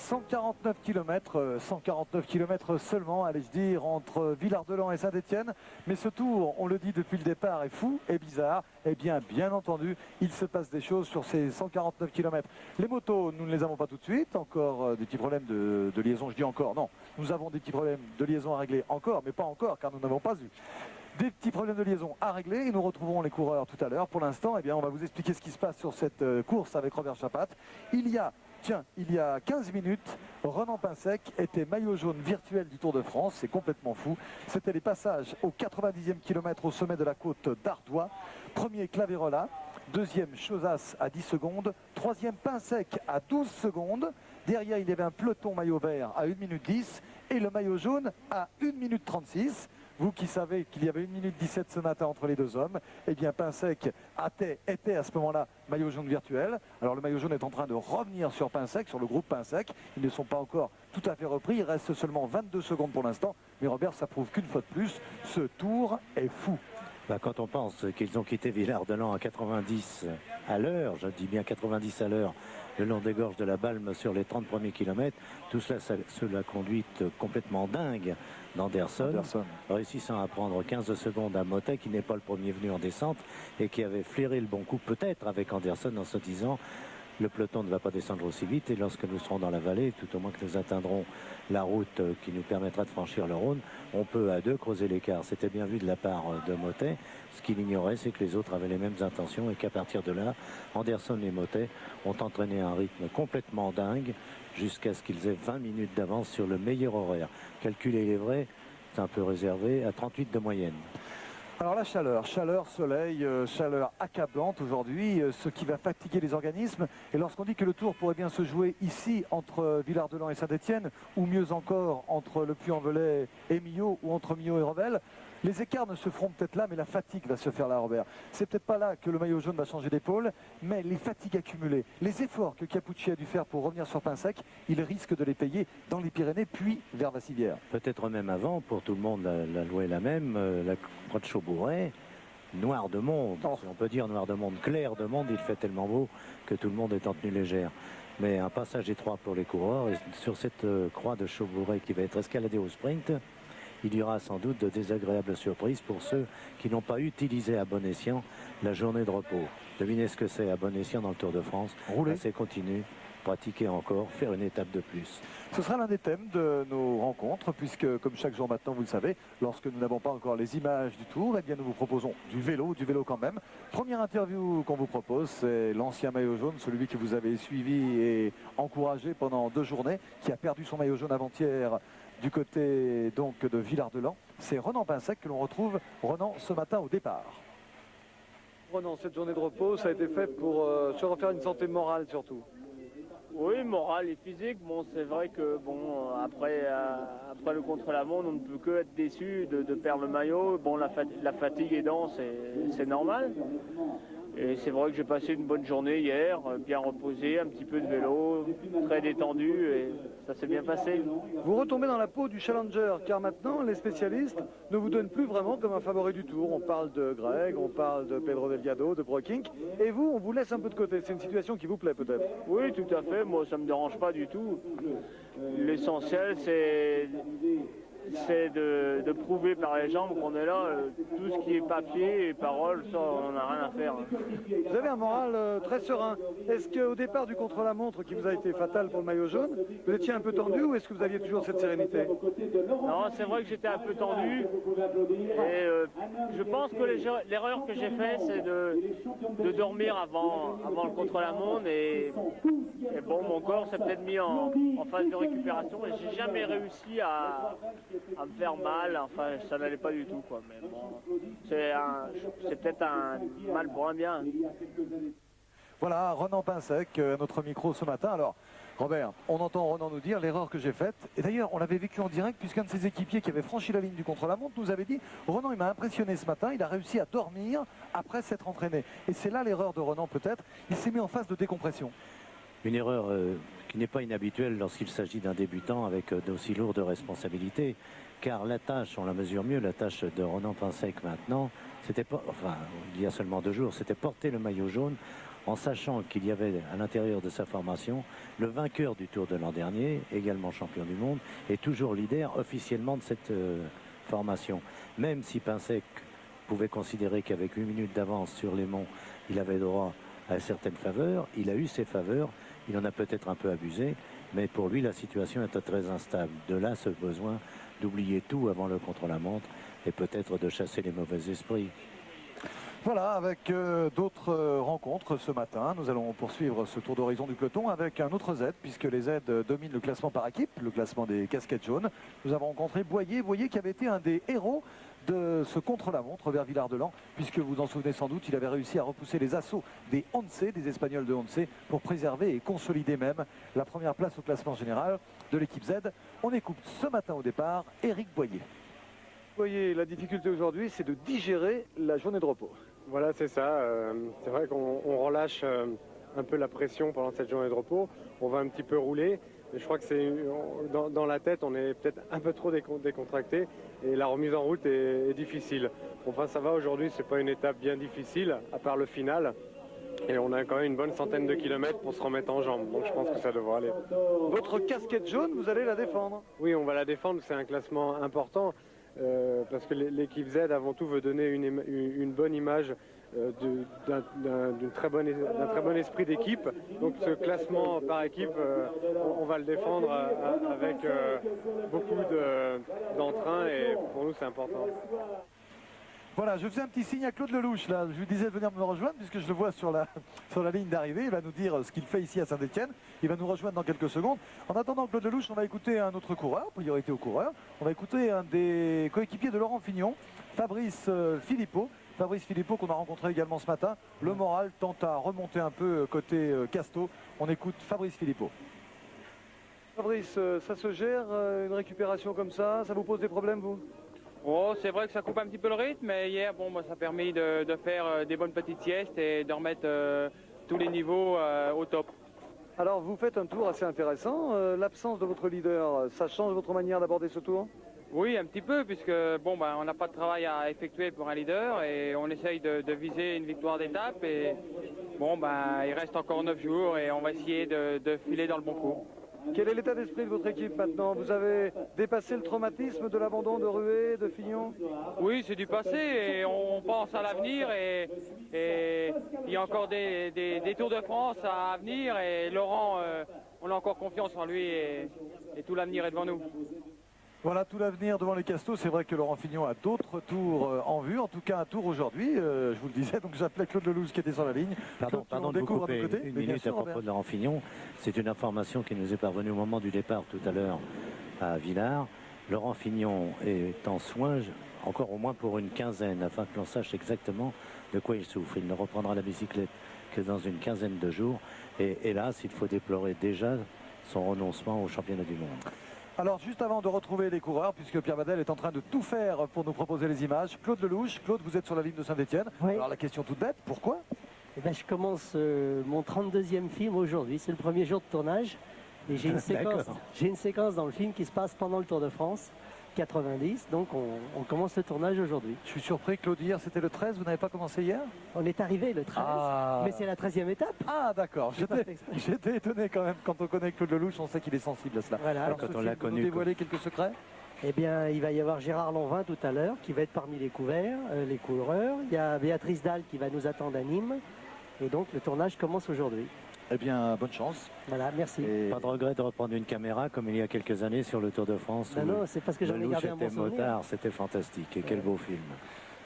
149 km seulement, allais-je dire, entre Villard-de-Lans et Saint-Étienne. Mais ce tour, on le dit depuis le départ, est fou et bizarre. Eh bien entendu, il se passe des choses sur ces 149 km. Les motos, nous ne les avons pas tout de suite. Encore des petits problèmes de liaison. Je dis encore, non. Nous avons des petits problèmes de liaison à régler encore, mais pas encore, car nous n'avons pas eu des petits problèmes de liaison à régler. Et nous retrouverons les coureurs tout à l'heure. Pour l'instant, eh bien, on va vous expliquer ce qui se passe sur cette course avec Robert Chapat. Il y a 15 minutes, Renan Pinsec était maillot jaune virtuel du Tour de France. C'est complètement fou. C'était les passages au 90e kilomètre au sommet de la côte d'Ardois. Premier Claverola, deuxième Chozas à 10 secondes, troisième Pinsec à 12 secondes. Derrière, il y avait un peloton maillot vert à 1 minute 10 et le maillot jaune à 1 minute 36. Vous qui savez qu'il y avait 1 minute 17 ce matin entre les deux hommes, eh bien Pinsec était à ce moment-là maillot jaune virtuel. Alors le maillot jaune est en train de revenir sur Pinsec, sur le groupe Pinsec. Ils ne sont pas encore tout à fait repris. Il reste seulement 22 secondes pour l'instant. Mais Robert, ça prouve qu'une fois de plus, ce tour est fou. Quand on pense qu'ils ont quitté Villard-de-Lans à 90 à l'heure, je dis bien 90 à l'heure, le long des gorges de la Balme sur les 30 premiers kilomètres, tout cela sous la conduite complètement dingue d'Anderson, réussissant à prendre 15 secondes à Motet, qui n'est pas le premier venu en descente et qui avait flairé le bon coup peut-être avec Anderson en se disant le peloton ne va pas descendre aussi vite et lorsque nous serons dans la vallée, tout au moins que nous atteindrons la route qui nous permettra de franchir le Rhône, on peut à deux creuser l'écart. C'était bien vu de la part de Motet. Ce qu'il ignorait, c'est que les autres avaient les mêmes intentions et qu'à partir de là, Anderson et Motet ont entraîné un rythme complètement dingue jusqu'à ce qu'ils aient 20 minutes d'avance sur le meilleur horaire. Calculé, il est vrai, c'est un peu réservé, à 38 de moyenne. Alors la chaleur, soleil, chaleur accablante aujourd'hui, ce qui va fatiguer les organismes. Et lorsqu'on dit que le Tour pourrait bien se jouer ici, entre Villard-de-Lans et Saint-Étienne, ou mieux encore, entre le Puy-en-Velay et Millau, ou entre Millau et Revel, les écarts ne se feront peut-être là, mais la fatigue va se faire là, Robert. C'est peut-être pas là que le maillot jaune va changer d'épaule, mais les fatigues accumulées, les efforts que Capucci a dû faire pour revenir sur Pinsec, il risque de les payer dans les Pyrénées, puis vers Vassivière. Peut-être même avant, pour tout le monde, la loi est la même, la croix de Chaubourret, noir de monde, si on peut dire noir de monde, clair de monde, il fait tellement beau que tout le monde est en tenue légère. Mais un passage étroit pour les coureurs, et sur cette croix de Chaubourret qui va être escaladée au sprint, il y aura sans doute de désagréables surprises pour ceux qui n'ont pas utilisé à bon escient la journée de repos. Devinez ce que c'est à bon escient dans le Tour de France. Rouler. C'est continu, pratiquer encore, faire une étape de plus. Ce sera l'un des thèmes de nos rencontres, puisque comme chaque jour maintenant, vous le savez, lorsque nous n'avons pas encore les images du Tour, eh bien nous vous proposons du vélo quand même. Première interview qu'on vous propose, c'est l'ancien maillot jaune, celui que vous avez suivi et encouragé pendant 2 journées, qui a perdu son maillot jaune avant-hier du côté donc de Villard-de-Lans. C'est Renan Pinsec que l'on retrouve, Renan, ce matin au départ. Renan, cette journée de repos, ça a été fait pour se refaire une santé morale surtout. Oui, morale et physique. Bon, c'est vrai que bon, après le contre-la-montre, on ne peut que être déçu de perdre le maillot. Bon, la fatigue aidant, c'est normal. Et c'est vrai que j'ai passé une bonne journée hier, bien reposé, un petit peu de vélo, très détendu et ça s'est bien passé. Vous retombez dans la peau du challenger, car maintenant les spécialistes ne vous donnent plus vraiment comme un favori du Tour. On parle de Greg, on parle de Pedro Delgado, de Broekink, et vous, on vous laisse un peu de côté. C'est une situation qui vous plaît peut-être? Oui, tout à fait. Moi, ça ne me dérange pas du tout. L'essentiel, c'est de prouver par les jambes qu'on est là. Tout ce qui est papier et parole, ça, on n'a rien à faire. Vous avez un moral très serein. Est-ce qu'au départ du contre-la-montre qui vous a été fatal pour le maillot jaune, vous étiez un peu tendu ou est-ce que vous aviez toujours cette sérénité? Non, c'est vrai que j'étais un peu tendu. Et je pense que l'erreur que j'ai faite, c'est de dormir avant le contre-la-montre. Et bon, mon corps s'est peut-être mis en phase de récupération et j'ai jamais réussi à me faire mal, enfin ça n'allait pas du tout quoi, mais bon, c'est peut-être un mal pour un bien. Voilà, Renan Pinsec à notre micro ce matin. Alors Robert, on entend Renan nous dire l'erreur que j'ai faite, et d'ailleurs on l'avait vécu en direct puisqu'un de ses équipiers qui avait franchi la ligne du contre-la-montre nous avait dit Renan il m'a impressionné ce matin, il a réussi à dormir après s'être entraîné. Et c'est là l'erreur de Renan peut-être, il s'est mis en phase de décompression. Une erreur qui n'est pas inhabituelle lorsqu'il s'agit d'un débutant avec d'aussi lourdes responsabilités, car la tâche, on la mesure mieux, la tâche de Renan Pinsec maintenant, c'était pas, enfin, il y a seulement 2 jours, c'était porter le maillot jaune en sachant qu'il y avait à l'intérieur de sa formation le vainqueur du Tour de l'an dernier, également champion du monde, et toujours leader officiellement de cette formation. Même si Pinsec pouvait considérer qu'avec 8 minutes d'avance sur les monts, il avait droit à certaines faveurs, il a eu ses faveurs, il en a peut-être un peu abusé, mais pour lui la situation était très instable. De là ce besoin d'oublier tout avant le contre-la-montre et peut-être de chasser les mauvais esprits. Voilà, avec d'autres rencontres ce matin, nous allons poursuivre ce tour d'horizon du peloton avec un autre Z, puisque les Z dominent le classement par équipe, le classement des casquettes jaunes. Nous avons rencontré Boyer qui avait été un des héros de ce contre-la-montre vers Villard-de-Lans, puisque vous vous en souvenez sans doute, il avait réussi à repousser les assauts des Once, des Espagnols de Once, pour préserver et consolider même la première place au classement général de l'équipe Z. On écoute ce matin au départ Éric Boyer. Boyer, la difficulté aujourd'hui, c'est de digérer la journée de repos. Voilà, c'est ça. C'est vrai qu'on relâche un peu la pression pendant cette journée de repos. On va un petit peu rouler. Mais je crois que c'est dans la tête, on est peut-être un peu trop décontracté et la remise en route est difficile. Enfin, ça va aujourd'hui, c'est pas une étape bien difficile, à part le final. Et on a quand même une bonne centaine de kilomètres pour se remettre en jambes. Donc je pense que ça devrait aller. Votre casquette jaune, vous allez la défendre? Oui, on va la défendre. C'est un classement important. Parce que l'équipe Z avant tout veut donner une bonne image d'un très bon esprit d'équipe. Donc ce classement par équipe, on va le défendre avec beaucoup d'entrain et pour nous c'est important. Voilà, je faisais un petit signe à Claude Lelouch, là. Je lui disais de venir me rejoindre, puisque je le vois sur la ligne d'arrivée. Il va nous dire ce qu'il fait ici à Saint-Etienne. Il va nous rejoindre dans quelques secondes. En attendant Claude Lelouch, on va écouter un autre coureur, priorité au coureur. On va écouter un des coéquipiers de Laurent Fignon, Fabrice Philippot. Fabrice Philippot qu'on a rencontré également ce matin. Le moral tente à remonter un peu côté Casto. On écoute Fabrice Philippot. Fabrice, ça se gère, une récupération comme ça vous pose des problèmes, vous? Oh, c'est vrai que ça coupe un petit peu le rythme, mais hier, bon, ça a permis de faire des bonnes petites siestes et de remettre tous les niveaux au top. Alors, vous faites un tour assez intéressant. L'absence de votre leader, ça change votre manière d'aborder ce tour? Oui, un petit peu, puisque bon, on n'a pas de travail à effectuer pour un leader et on essaye de viser une victoire d'étape. Et bon, il reste encore 9 jours et on va essayer de filer dans le bon coup. Quel est l'état d'esprit de votre équipe maintenant? Vous avez dépassé le traumatisme de l'abandon de Rué, de Fignon? Oui, c'est du passé et on pense à l'avenir et il y a encore des Tours de France à venir et Laurent, on a encore confiance en lui et tout l'avenir est devant nous. Voilà, tout l'avenir devant les Castos. C'est vrai que Laurent Fignon a d'autres tours en vue, en tout cas un tour aujourd'hui, je vous le disais, donc j'appelais Claude Lelouch qui était sur la ligne. Pardon de vous couper une minute à propos de Laurent Fignon. C'est une information qui nous est parvenue au moment du départ tout à l'heure à Villars. Laurent Fignon est en soins, encore au moins pour une quinzaine, afin que l'on sache exactement de quoi il souffre. Il ne reprendra la bicyclette que dans une quinzaine de jours. Et hélas, il faut déplorer déjà son renoncement au championnat du monde. Alors juste avant de retrouver les coureurs, puisque Pierre Badel est en train de tout faire pour nous proposer les images, Claude Lelouch. Claude, vous êtes sur la ligne de Saint-Etienne. Oui. Alors la question toute bête, pourquoi? Eh ben, je commence mon 32e film aujourd'hui, c'est le premier jour de tournage. Et j'ai une séquence dans le film qui se passe pendant le Tour de France 90, donc on commence le tournage aujourd'hui. Je suis surpris, Claude, hier c'était le 13, vous n'avez pas commencé hier? On est arrivé le 13, mais c'est la 13e étape. Ah d'accord, j'étais étonné quand même, quand on connaît Claude Lelouch, on sait qu'il est sensible à cela. Voilà. Alors quand ce on film, l'a vous nous connu, dévoiler quelques secrets? Eh bien, il va y avoir Gérard Lanvin tout à l'heure, qui va être parmi les couverts, les coureurs. Il y a Béatrice Dalle qui va nous attendre à Nîmes. Et donc le tournage commence aujourd'hui. Eh bien, bonne chance. Voilà, merci. Pas de regret de reprendre une caméra comme il y a quelques années sur le Tour de France. Non, c'est parce que j'en ai gardé un bon souvenir. Motard, c'était fantastique. Et quel beau film.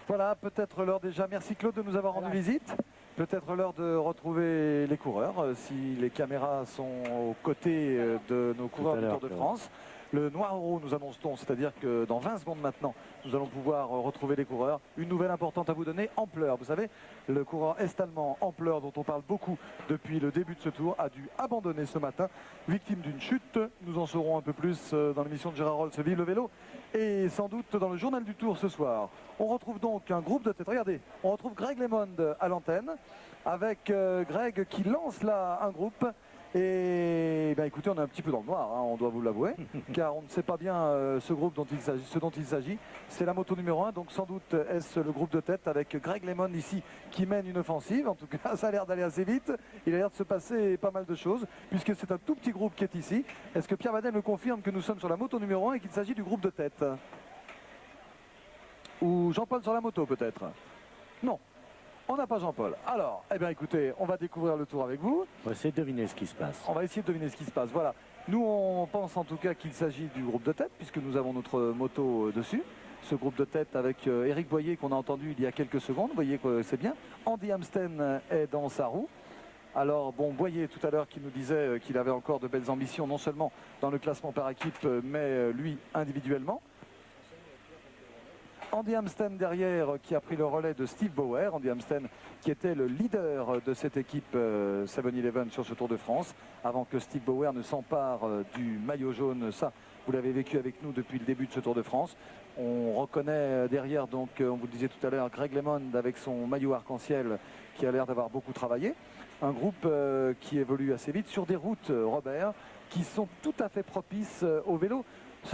Voilà, peut-être l'heure déjà. Merci Claude de nous avoir rendu visite. Peut-être l'heure de retrouver les coureurs, si les caméras sont aux côtés de nos coureurs du Tour de France. Le noir euro, nous annonce-t-on, c'est-à-dire que dans 20 secondes maintenant, nous allons pouvoir retrouver les coureurs. Une nouvelle importante à vous donner, Ampleur. Vous savez, le coureur est-allemand Ampleur, dont on parle beaucoup depuis le début de ce tour, a dû abandonner ce matin, victime d'une chute. Nous en saurons un peu plus dans l'émission de Gérard Rolls, Vive le vélo, et sans doute dans le journal du Tour ce soir. On retrouve donc un groupe de tête. Regardez, on retrouve Greg LeMond à l'antenne, avec Greg qui lance là un groupe. Et ben, écoutez, on est un petit peu dans le noir, hein, on doit vous l'avouer, car on ne sait pas bien ce dont il s'agit. C'est la moto numéro 1, donc sans doute est-ce le groupe de tête avec Greg LeMond ici qui mène une offensive. En tout cas, ça a l'air d'aller assez vite. Il a l'air de se passer pas mal de choses, puisque c'est un tout petit groupe qui est ici. Est-ce que Pierre Vadel me confirme que nous sommes sur la moto numéro 1 et qu'il s'agit du groupe de tête? Ou Jean-Paul sur la moto peut-être? Non. On n'a pas Jean-Paul. Alors, eh bien écoutez, on va découvrir le tour avec vous. On va essayer de deviner ce qui se passe. On va essayer de deviner ce qui se passe. Voilà. Nous, on pense en tout cas qu'il s'agit du groupe de tête, puisque nous avons notre moto dessus. Ce groupe de tête avec Éric Boyer qu'on a entendu il y a quelques secondes. Vous voyez que c'est bien. Andy Amsten est dans sa roue. Alors, bon, Boyer tout à l'heure qui nous disait qu'il avait encore de belles ambitions, non seulement dans le classement par équipe, mais lui individuellement. Andy Amsten derrière qui a pris le relais de Steve Bauer. Andy Amsten qui était le leader de cette équipe 7-Eleven sur ce Tour de France avant que Steve Bauer ne s'empare du maillot jaune. Ça, vous l'avez vécu avec nous depuis le début de ce Tour de France. On reconnaît derrière, donc on vous le disait tout à l'heure, Greg LeMond avec son maillot arc-en-ciel qui a l'air d'avoir beaucoup travaillé. Un groupe qui évolue assez vite sur des routes, Robert, qui sont tout à fait propices au vélo.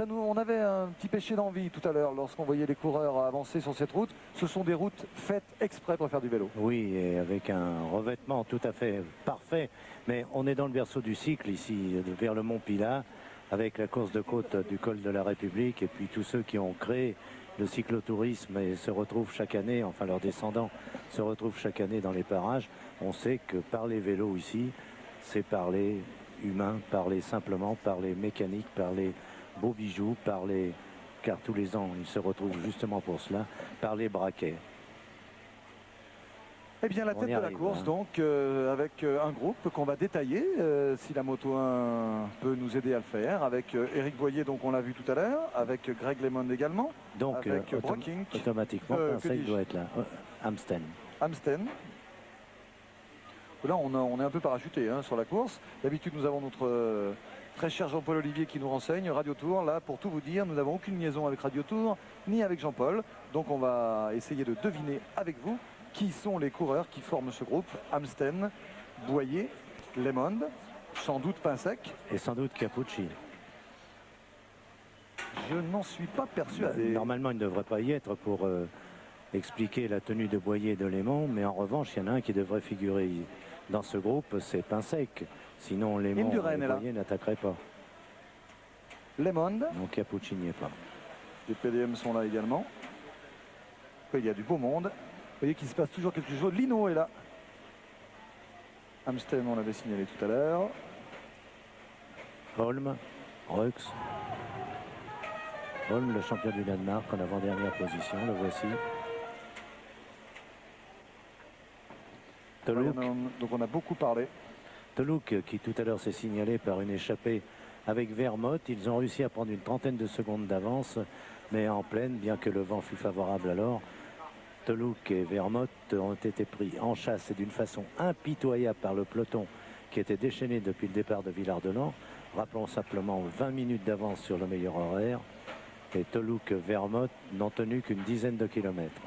On avait un petit péché d'envie tout à l'heure lorsqu'on voyait les coureurs avancer sur cette route. Ce sont des routes faites exprès pour faire du vélo. Oui, et avec un revêtement tout à fait parfait. Mais on est dans le berceau du cycle ici, vers le Mont Pilat, avec la course de côte du col de la République et puis tous ceux qui ont créé le cyclotourisme et se retrouvent chaque année, enfin leurs descendants se retrouvent chaque année dans les parages. On sait que parler vélo ici, c'est parler humain, parler simplement, parler mécanique, parler beaux bijoux, car tous les ans ils se retrouvent justement pour cela, par les braquets. Eh bien la tête de la course donc avec un groupe qu'on va détailler si la Moto 1 peut nous aider à le faire, avec Éric Boyer, donc on l'a vu tout à l'heure, avec Greg LeMond également, donc avec Brockink, automatiquement ça doit être là, Amsten. Là on est un peu parachuté hein, sur la course. D'habitude nous avons notre très cher Jean-Paul Olivier qui nous renseigne, Radio Tour. Là, pour tout vous dire, nous n'avons aucune liaison avec Radio Tour, ni avec Jean-Paul. Donc on va essayer de deviner avec vous qui sont les coureurs qui forment ce groupe. Amsten, Boyer, LeMond, sans doute Pinsec. Et sans doute Capucci. Je n'en suis pas persuadé. Normalement, il ne devrait pas y être pour expliquer la tenue de Boyer et de LeMond, mais en revanche, il y en a un qui devrait figurer dans ce groupe, c'est Pinsec. Sinon, LeMond et Boyer n'attaqueraient pas. LeMond. Donc Capucci n'y est pas. Les PDM sont là également. Il y a du beau monde. Vous voyez qu'il se passe toujours quelque chose. Lino est là. Amsten, on l'avait signalé tout à l'heure. Holm, Rux. Holm, le champion du Danemark en avant-dernière position, le voici. Toluk. Donc on a beaucoup parlé. Toluk qui tout à l'heure s'est signalé par une échappée avec Vermote. Ils ont réussi à prendre une trentaine de secondes d'avance, mais en pleine, bien que le vent fût favorable alors. Toluk et Vermote ont été pris en chasse et d'une façon impitoyable par le peloton qui était déchaîné depuis le départ de Villard-de-Lans. Rappelons simplement 20 minutes d'avance sur le meilleur horaire. Et Toluk et Vermote n'ont tenu qu'une dizaine de kilomètres.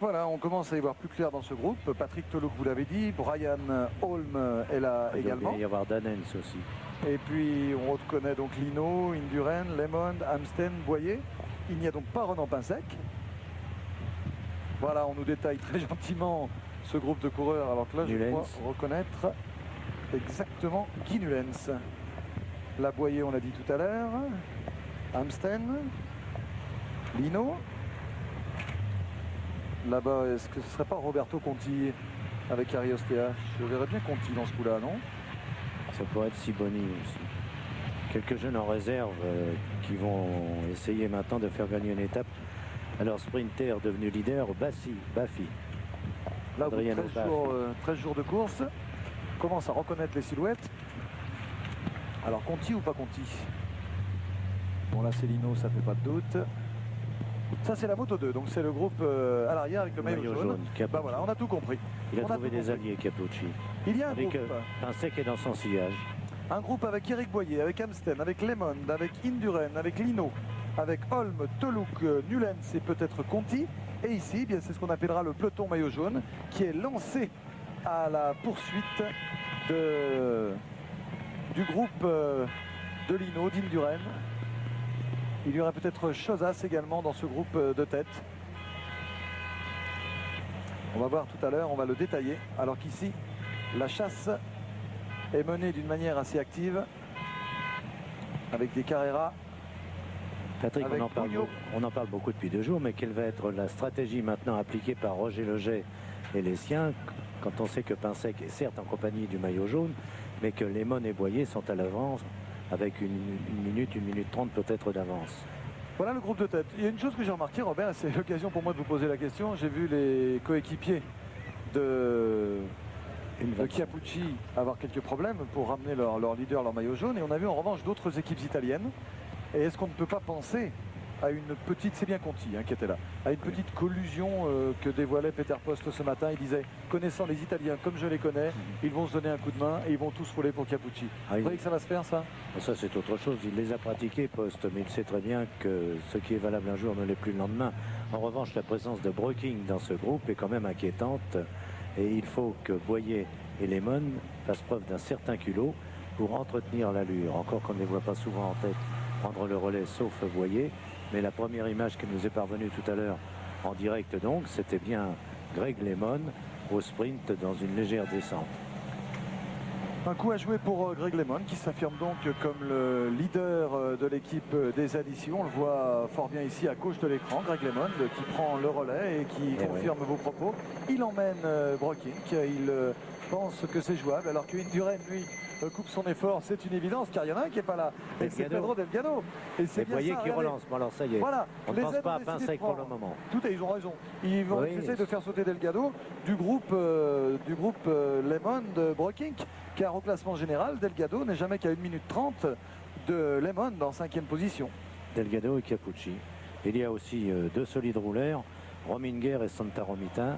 Voilà, on commence à y voir plus clair dans ce groupe. Patrick Toluk, vous l'avez dit. Brian Holm est là également. Il va y avoir Danens aussi. Et puis on reconnaît donc Lino, Indurain, LeMond, Amsten, Boyer. Il n'y a donc pas Ronan Pinsec. Voilà, on nous détaille très gentiment ce groupe de coureurs. Alors que là, je crois reconnaître exactement Guy Nulens. La Boyer, on l'a dit tout à l'heure. Amsten. Lino. Là-bas, est-ce que ce ne serait pas Roberto Conti avec Arios TH? Je verrais bien Conti dans ce coup-là, non? Ça pourrait être Siboni aussi. Quelques jeunes en réserve qui vont essayer maintenant de faire gagner une étape. Alors sprinter devenu leader, Bafi. Là, 13 jours de course, on commence à reconnaître les silhouettes. Alors Conti ou pas Conti? Bon là c'est Lino, ça fait pas de doute. Ça c'est la Moto 2, donc c'est le groupe à l'arrière avec le maillot jaune. Bah voilà, on a tout compris. Il a trouvé des alliés, Capucci. Il y a un avec groupe. Pinsec est dans son sillage. Un groupe avec Éric Boyer, avec Amsten, avec LeMond, avec Indurain, avec Lino, avec Holm, Toluk, Nulens et peut-être Conti. Et ici, eh bien c'est ce qu'on appellera le peloton maillot jaune qui est lancé à la poursuite de du groupe de Lino, d'Indurain. Il y aurait peut-être Chozas également dans ce groupe de tête. On va voir tout à l'heure, on va le détailler. Alors qu'ici, la chasse est menée d'une manière assez active avec des Carrera. Patrick, on en parle beaucoup depuis 2 jours, mais quelle va être la stratégie maintenant appliquée par Roger Leget et les siens, quand on sait que Pinsec est certes en compagnie du maillot jaune, mais que Lemon et Boyer sont à l'avance avec une minute 30 peut-être d'avance. Voilà le groupe de tête. Il y a une chose que j'ai remarqué, Robert, et c'est l'occasion pour moi de vous poser la question. J'ai vu les coéquipiers de Chiappucci avoir quelques problèmes pour ramener leur leader, leur maillot jaune, et on a vu en revanche d'autres équipes italiennes. Et est-ce qu'on ne peut pas penser à une petite, c'est bien Conti qui était là, à une petite collusion que dévoilait Peter Post ce matin. Il disait, connaissant les Italiens comme je les connais, ils vont se donner un coup de main et ils vont tous rouler pour Chiappucci. Vous croyez que ça va se faire, ça? Ça, c'est autre chose. Il les a pratiqués, Post, mais il sait très bien que ce qui est valable un jour ne l'est plus le lendemain. En revanche, la présence de Breking dans ce groupe est quand même inquiétante et il faut que Boyer et Lemon fassent preuve d'un certain culot pour entretenir l'allure. Encore qu'on ne les voit pas souvent en tête prendre le relais, sauf Boyer. Mais la première image qui nous est parvenue tout à l'heure en direct, donc, c'était bien Greg Lemon au sprint dans une légère descente. Un coup à jouer pour Greg Lemon qui s'affirme donc comme le leader de l'équipe des additions. On le voit fort bien ici à gauche de l'écran. Greg Lemon qui prend le relais et qui confirme vos propos. Il emmène Brockink. Il pense que c'est jouable alors qu'Indurain, lui, coupe son effort. C'est une évidence car il y en a un qui n'est pas là. Et c'est Pedro Delgado. Et c'est bien Boyer ça, qui relance. Bon, alors ça y est. Voilà. On ne pense pas à Pinsec pour le moment. Tout est, ils ont raison. Ils vont essayer de faire sauter Delgado du groupe Lemon de Brockink. Car au classement général, Delgado n'est jamais qu'à 1 minute 30 de Lemon dans 5e position. Delgado et Chiappucci. Il y a aussi 2 solides rouleurs, Rominger et Santa Romita.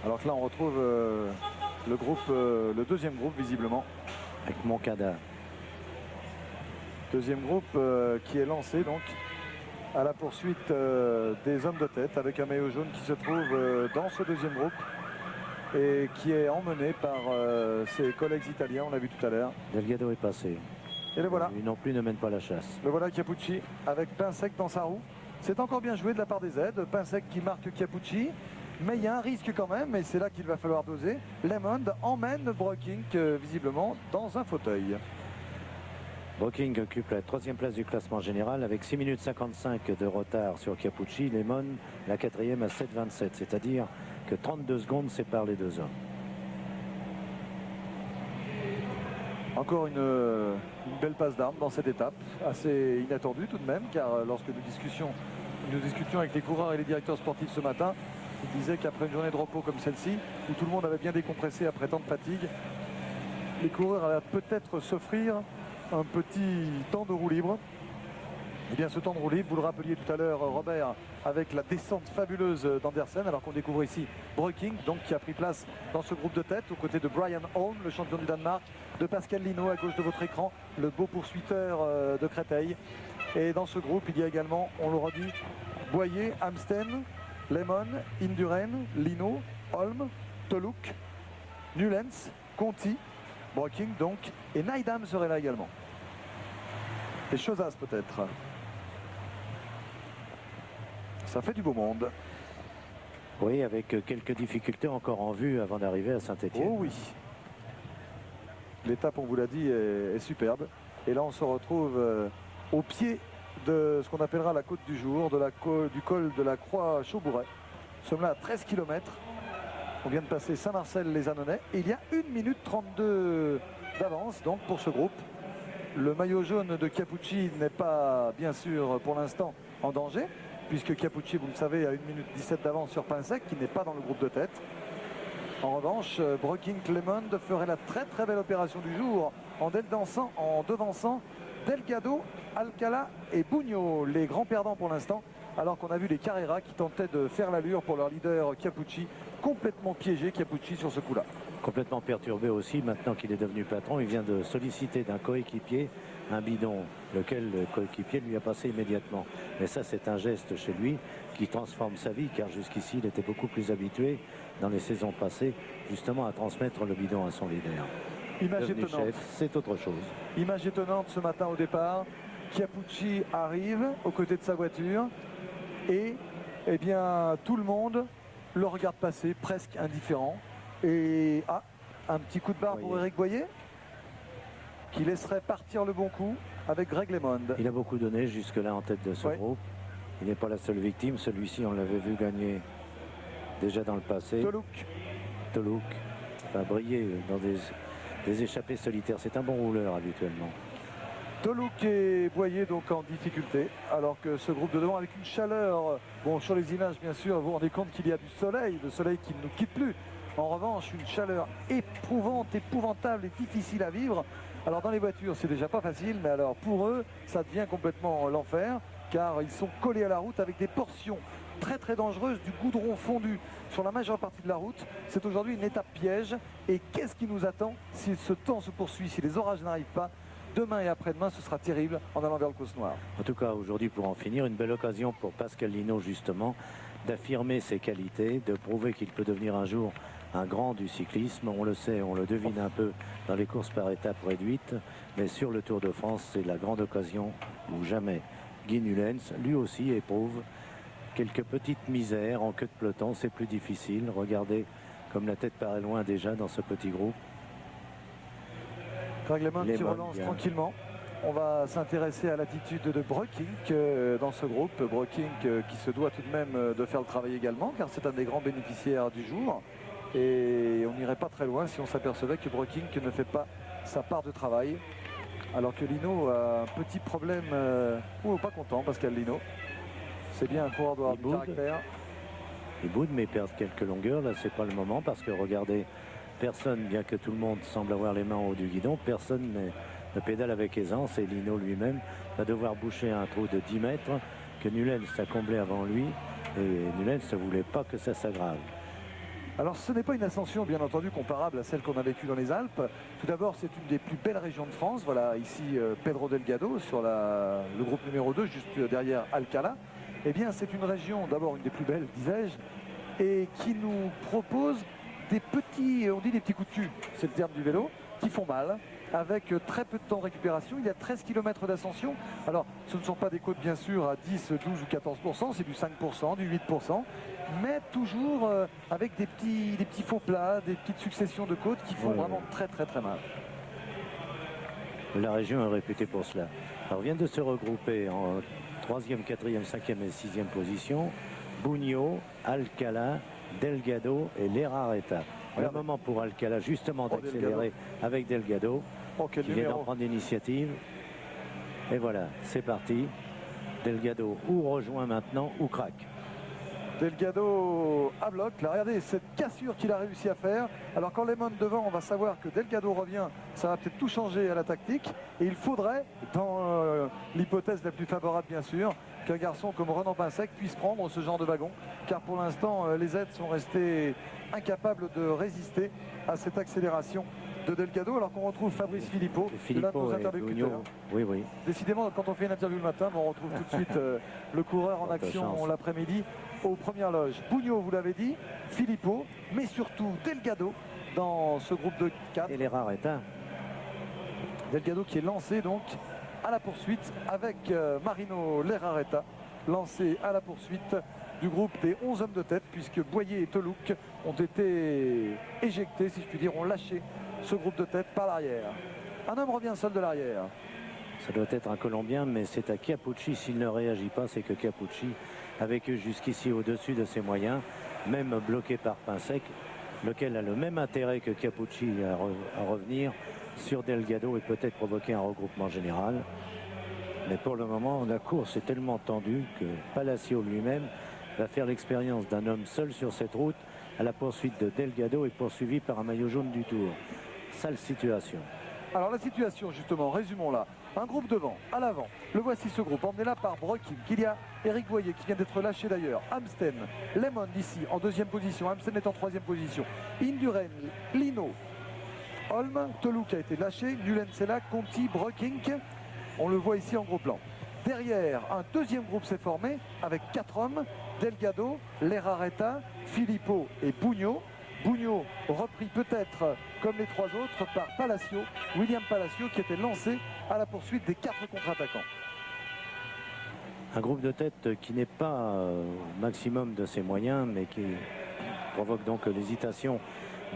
Alors que là, on retrouve le groupe, le deuxième groupe visiblement. Avec Moncada. Deuxième groupe qui est lancé donc à la poursuite des hommes de tête avec un maillot jaune qui se trouve dans ce deuxième groupe et qui est emmené par ses collègues italiens, on l'a vu tout à l'heure. Delgado est passé. Et le voilà. Lui non plus ne mène pas la chasse. Le voilà Chiappucci avec Pinsec dans sa roue. C'est encore bien joué de la part des aides. Pinsec qui marque Chiappucci. Mais il y a un risque quand même, et c'est là qu'il va falloir doser. Lemon emmène Brockink visiblement dans un fauteuil. Brockink occupe la 3e place du classement général avec 6 minutes 55 de retard sur Chiappucci. Lemon la 4e à 7,27, c'est-à-dire que 32 secondes séparent les 2 hommes. Encore une belle passe d'armes dans cette étape, assez inattendue tout de même, car lorsque nous discutions avec les coureurs et les directeurs sportifs ce matin, ils disaient qu'après une journée de repos comme celle-ci, où tout le monde avait bien décompressé après tant de fatigue, les coureurs allaient peut-être s'offrir un petit temps de roue libre. Et bien ce temps de roue libre, vous le rappeliez tout à l'heure Robert, avec la descente fabuleuse d'Andersen, alors qu'on découvre ici Brockink, donc qui a pris place dans ce groupe de tête, aux côtés de Brian Holm, le champion du Danemark, de Pascal Lino à gauche de votre écran, le beau poursuiteur de Créteil. Et dans ce groupe, il y a également, on l'aura dit, Boyer, Amsten, Lemon, Indurain, Lino, Holm, Toluk, Nulens, Conti, Brockink donc, et Neidham serait là également. Et Chozas peut-être. Ça fait du beau monde. Oui, avec quelques difficultés encore en vue avant d'arriver à Saint-Étienne. Oh oui. L'étape, on vous l'a dit, est superbe. Et là, on se retrouve au pied de ce qu'on appellera la côte du jour, du col de la Croix-Chaubouret. Nous sommes là à 13 km. On vient de passer Saint-Marcel-les-Annonais. Et il y a 1 minute 32 d'avance donc pour ce groupe. Le maillot jaune de Chiappucci n'est pas, bien sûr, pour l'instant, en danger, puisque Chiappucci, vous le savez, a 1 minute 17 d'avance sur Pinsec, qui n'est pas dans le groupe de tête. En revanche, Brockink Lemon ferait la très très belle opération du jour en devançant Delgado, Alcala et Bugno, les grands perdants pour l'instant, alors qu'on a vu les Carrera qui tentaient de faire l'allure pour leur leader Chiappucci, complètement piégé Chiappucci sur ce coup-là. Complètement perturbé aussi, maintenant qu'il est devenu patron, il vient de solliciter d'un coéquipier un bidon, lequel le coéquipier lui a passé immédiatement. Mais ça, c'est un geste chez lui qui transforme sa vie, car jusqu'ici, il était beaucoup plus habitué, dans les saisons passées, justement à transmettre le bidon à son leader. Image devenu étonnante. chef, c'est autre chose. Image étonnante ce matin au départ. Chiappucci arrive aux côtés de sa voiture et eh bien, tout le monde le regarde passer, presque indifférent. Et un petit coup de barre pour Eric Boyer qui laisserait partir le bon coup avec Greg LeMond. Il a beaucoup donné jusque-là en tête de ce groupe. Il n'est pas la seule victime. Celui-ci, on l'avait vu gagner déjà dans le passé. Toluk va briller dans des échappées solitaires. C'est un bon rouleur habituellement. Toluk et Boyer donc en difficulté, alors que ce groupe de devant avec une chaleur, bon sur les images bien sûr, vous vous rendez compte qu'il y a du soleil, le soleil qui ne nous quitte plus. En revanche, une chaleur éprouvante, épouvantable et difficile à vivre. Alors dans les voitures, c'est déjà pas facile, mais alors pour eux, ça devient complètement l'enfer, car ils sont collés à la route avec des portions très très dangereuses du goudron fondu sur la majeure partie de la route. C'est aujourd'hui une étape piège. Et qu'est-ce qui nous attend si ce temps se poursuit, si les orages n'arrivent pas? Demain et après-demain, ce sera terrible en allant vers le Causse Noire. En tout cas, aujourd'hui, pour en finir, une belle occasion pour Pascal Lino, justement, d'affirmer ses qualités, de prouver qu'il peut devenir un jour un grand du cyclisme. On le sait, on le devine un peu dans les courses par étapes réduites, mais sur le Tour de France, c'est la grande occasion ou jamais. Guy Nullens, lui aussi, éprouve quelques petites misères en queue de peloton. C'est plus difficile. Regardez comme la tête paraît loin déjà dans ce petit groupe. Greg LeMond qui relance tranquillement. On va s'intéresser à l'attitude de Breukink dans ce groupe. Breukink qui se doit tout de même de faire le travail également, car c'est un des grands bénéficiaires du jour. Et on n'irait pas très loin si on s'apercevait que Breukink ne fait pas sa part de travail. Alors que Lino a un petit problème, ou pas content, Pascal Lino. C'est bien un coureur d'avoir du caractère. Il boude, mais perd quelques longueurs. Là, c'est pas le moment, parce que regardez, personne, bien que tout le monde semble avoir les mains au haut du guidon, personne ne pédale avec aisance. Et Lino lui-même va devoir boucher un trou de 10 mètres que Nullens a comblé avant lui. Et Nullens ne voulait pas que ça s'aggrave. Alors ce n'est pas une ascension bien entendu comparable à celle qu'on a vécue dans les Alpes. Tout d'abord, c'est une des plus belles régions de France. Voilà ici Pedro Delgado sur le groupe numéro 2, juste derrière Alcala. Eh bien c'est une région, d'abord une des plus belles, disais-je, et qui nous propose des petits, on dit des petits coups de cul, c'est le terme du vélo, qui font mal, avec très peu de temps de récupération. Il y a 13 km d'ascension. Alors ce ne sont pas des côtes bien sûr à 10, 12 ou 14%, c'est du 5%, du 8%, mais toujours avec des petits faux plats, des petites successions de côtes qui font vraiment très très très mal. La région est réputée pour cela. Alors vient de se regrouper en 3e, 4e, 5e et 6e position Bugno, Alcala, Delgado et Lerareta. Le moment pour Alcala justement d'accélérer avec Delgado qui vient d'en prendre l'initiative. Et voilà, c'est parti. Delgado ou rejoint maintenant ou craque. Delgado à bloc, là regardez cette cassure qu'il a réussi à faire. Alors quand LeMond devant, on va savoir que Delgado revient, ça va peut-être tout changer à la tactique. Et il faudrait, dans l'hypothèse la plus favorable bien sûr, qu'un garçon comme Renan Pinsec puisse prendre ce genre de wagon. Car pour l'instant, les aides sont restés incapables de résister à cette accélération de Delgado, alors qu'on retrouve Fabrice Philippot, l'un de nos interlocuteurs. Oui, oui. Décidément, quand on fait une interview le matin, on retrouve tout de suite le coureur en action l'après-midi aux premières loges. Bugno, vous l'avez dit, Philippot, mais surtout Delgado dans ce groupe de 4. Et Lerareta. Delgado qui est lancé donc à la poursuite avec Marino Lerareta, lancé à la poursuite du groupe des 11 hommes de tête, puisque Boyer et Toluk ont été éjectés, si je puis dire, ont lâché ce groupe de tête par l'arrière. Un homme revient seul de l'arrière. Ça doit être un Colombien, mais c'est à Chiappucci. S'il ne réagit pas, c'est que Chiappucci a vécu jusqu'ici au-dessus de ses moyens, même bloqué par Pinsec, lequel a le même intérêt que Chiappucci à revenir sur Delgado et peut-être provoquer un regroupement général. Mais pour le moment, la course est tellement tendue que Palacio lui-même va faire l'expérience d'un homme seul sur cette route à la poursuite de Delgado et poursuivi par un maillot jaune du Tour. Sale situation. Alors la situation justement, résumons-la. Un groupe devant, à l'avant. Le voici ce groupe, emmené là par Breukink. Il y a Eric Boyer qui vient d'être lâché d'ailleurs. Amsten, LeMond ici en 2e position. Amsten est en 3e position. Indurain, Lino, Holm, Toluk a été lâché. Nullens, Conti, Breukink. On le voit ici en gros plan. Derrière, un 2e groupe s'est formé avec 4 hommes. Delgado, Lerareta, Philippot et Bugno. Bugno, repris peut-être comme les trois autres par Palacio, William Palacio, qui était lancé à la poursuite des 4 contre-attaquants. Un groupe de tête qui n'est pas au maximum de ses moyens, mais qui provoque donc l'hésitation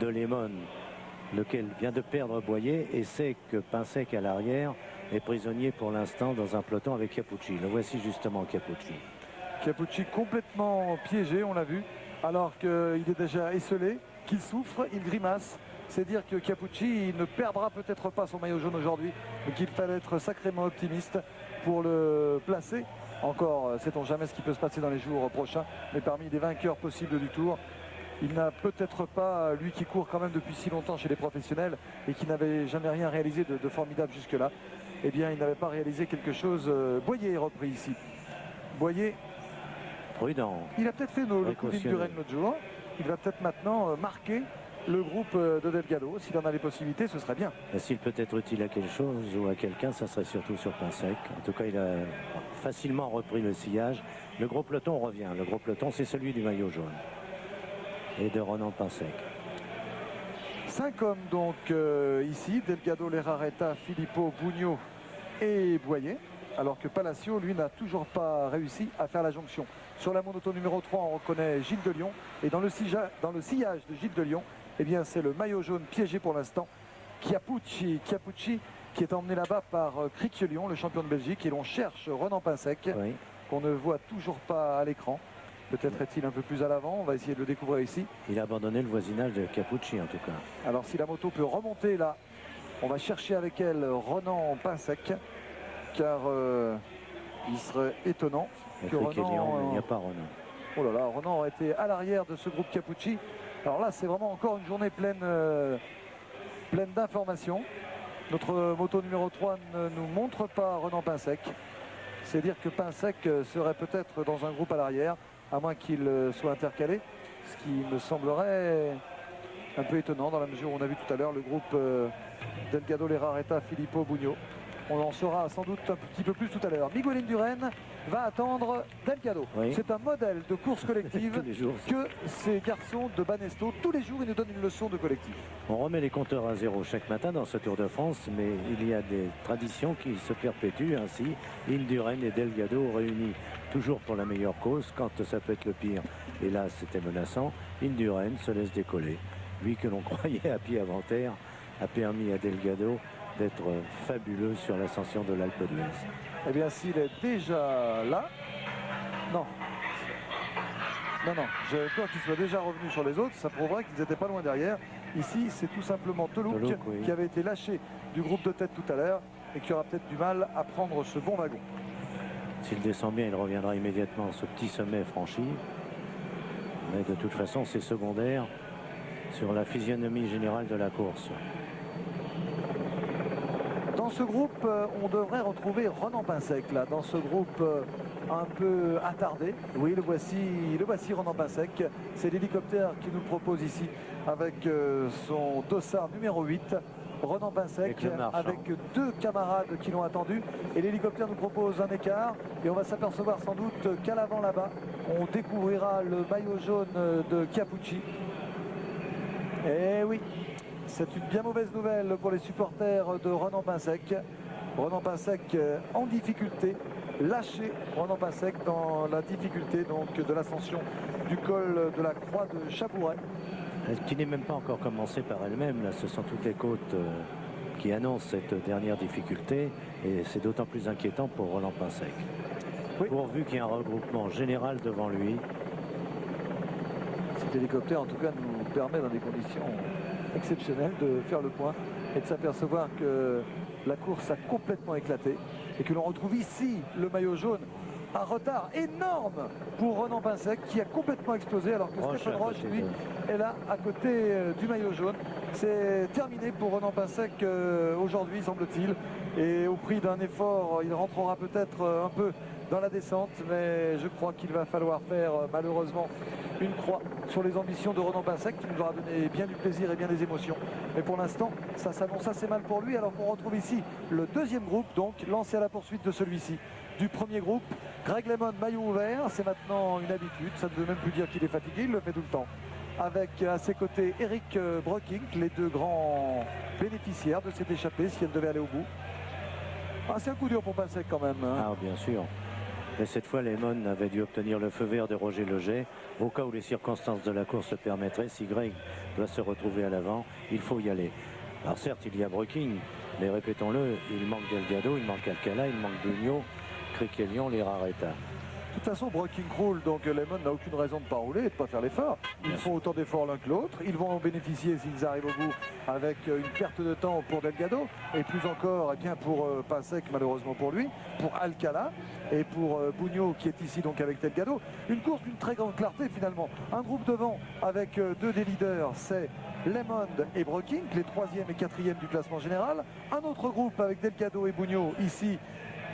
de Lemon, lequel vient de perdre Boyer et sait que Pinsec à l'arrière est prisonnier pour l'instant dans un peloton avec Chiappucci. Le voici justement, Chiappucci. Chiappucci complètement piégé, on l'a vu, alors qu'il est déjà esselé, qu'il souffre, il grimace. C'est dire que Chiappucci ne perdra peut-être pas son maillot jaune aujourd'hui, mais qu'il fallait être sacrément optimiste pour le placer. Encore, sait-on jamais ce qui peut se passer dans les jours prochains, mais parmi les vainqueurs possibles du Tour, il n'a peut-être pas, lui qui court quand même depuis si longtemps chez les professionnels et qui n'avait jamais rien réalisé de formidable jusque-là, eh bien il n'avait pas réalisé quelque chose. Boyer est repris ici. Boyer, prudent. Il a peut-être fait le coup d'Indurain l'autre jour. Il va peut-être maintenant marquer le groupe de Delgado. S'il en a les possibilités, ce serait bien. S'il peut être utile à quelque chose ou à quelqu'un, ça serait surtout sur Pinsec. En tout cas, il a facilement repris le sillage. Le gros peloton revient. Le gros peloton, c'est celui du maillot jaune et de Ronan Pinsec. 5 hommes donc ici. Delgado, Lerareta, Filippo, Bugno et Boyer. Alors que Palacio, lui, n'a toujours pas réussi à faire la jonction. Sur la monoto numéro 3, on reconnaît Gilles de Lyon. Et dans le sillage de Gilles de Lyon, eh bien, c'est le maillot jaune piégé pour l'instant. Chiappucci qui est emmené là-bas par Criquielion, le champion de Belgique. Et l'on cherche Ronan Pinsec, oui, qu'on ne voit toujours pas à l'écran. Peut-être est-il un peu plus à l'avant. On va essayer de le découvrir ici. Il a abandonné le voisinage de Chiappucci, en tout cas. Alors, si la moto peut remonter là, on va chercher avec elle Ronan Pinsec. Car il serait étonnant que Ronan... Il n'y a pas Ronan. Oh là là, Ronan aurait été à l'arrière de ce groupe Chiappucci. Alors là, c'est vraiment encore une journée pleine d'informations. Notre moto numéro 3 ne nous montre pas Ronan Pinsec. C'est dire que Pinsec serait peut-être dans un groupe à l'arrière, à moins qu'il soit intercalé. Ce qui me semblerait un peu étonnant dans la mesure où on a vu tout à l'heure le groupe Delgado, Lerareta, Filippo, Bugno. On en saura sans doute un petit peu plus tout à l'heure. Miguel Indurain va attendre Delgado. Oui. C'est un modèle de course collective que ces garçons de Banesto, tous les jours, ils nous donnent une leçon de collectif. On remet les compteurs à zéro chaque matin dans ce Tour de France, mais il y a des traditions qui se perpétuent ainsi. Indurain et Delgado réunis toujours pour la meilleure cause, quand ça peut être le pire. Et là, c'était menaçant. Indurain se laisse décoller. Lui que l'on croyait à pied avant terre a permis à Delgado d'être fabuleux sur l'ascension de l'Alpe d'Huez. Eh bien, s'il est déjà là, non, j'ai peur qu'il soit déjà revenu sur les autres. Ça prouverait qu'ils n'étaient pas loin derrière. Ici, c'est tout simplement Telouk oui, qui avait été lâché du groupe de tête tout à l'heure et qui aura peut-être du mal à prendre ce bon wagon. S'il descend bien, il reviendra immédiatement ce petit sommet franchi. Mais de toute façon, c'est secondaire sur la physionomie générale de la course. Dans ce groupe, on devrait retrouver Ronan Pinsec, là, dans ce groupe un peu attardé. Oui, le voici Ronan Pinsec. C'est l'hélicoptère qui nous propose ici avec son dossard numéro 8. Ronan Pinsec avec 2 camarades qui l'ont attendu. Et l'hélicoptère nous propose un écart. Et on va s'apercevoir sans doute qu'à l'avant là-bas, on découvrira le maillot jaune de Chiappucci. Et oui, c'est une bien mauvaise nouvelle pour les supporters de Ronan Pinsec. Ronan Pinsec en difficulté, lâché Ronan Pinsec dans la difficulté donc de l'ascension du col de la Croix de Chabouret. Qui n'est même pas encore commencé par elle-même. Là, ce sont toutes les côtes qui annoncent cette dernière difficulté. Et c'est d'autant plus inquiétant pour Ronan Pinsec. Oui. Pourvu qu'il y ait un regroupement général devant lui. Cet hélicoptère en tout cas nous permet dans des conditions exceptionnelles de faire le point et de s'apercevoir que la course a complètement éclaté et que l'on retrouve ici le maillot jaune. Un retard énorme pour Ronan Pinsec qui a complètement explosé alors que Stéphane Roche, lui, est là à côté du maillot jaune. C'est terminé pour Ronan Pinsec aujourd'hui, semble-t-il. Et au prix d'un effort, il rentrera peut-être un peu dans la descente. Mais je crois qu'il va falloir faire malheureusement une croix sur les ambitions de Ronan Pinsec qui nous aura donné bien du plaisir et bien des émotions. Mais pour l'instant, ça s'annonce assez mal pour lui alors qu'on retrouve ici le deuxième groupe, donc lancé à la poursuite de celui-ci. Du premier groupe, Greg LeMond, maillot ouvert, c'est maintenant une habitude, ça ne veut même plus dire qu'il est fatigué, il le fait tout le temps. avec à ses côtés Eric Breukink, les deux grands bénéficiaires de cette échappée si elle devait aller au bout. Ah, c'est un coup dur pour Pinsec quand même. Hein. Ah, bien sûr. Mais cette fois, Lemon avait dû obtenir le feu vert de Roger Leget. Au cas où les circonstances de la course le permettraient, si Greg doit se retrouver à l'avant, il faut y aller. Alors certes, il y a Breukink, mais répétons-le, il manque Delgado, il manque Alcala, il manque Bugno, Criquelion, les Rareta. De toute façon, Breukink roule, donc Lemon n'a aucune raison de ne pas rouler et de ne pas faire l'effort. Ils font autant d'efforts l'un que l'autre. Ils vont en bénéficier s'ils arrivent au bout avec une perte de temps pour Delgado et plus encore eh bien, pour Pinsec, malheureusement pour lui, pour Alcala et pour Bugno qui est ici donc avec Delgado. Une course d'une très grande clarté finalement. Un groupe devant avec deux des leaders, c'est Lemon et Breukink, les 3e et 4e du classement général. Un autre groupe avec Delgado et Bugno ici,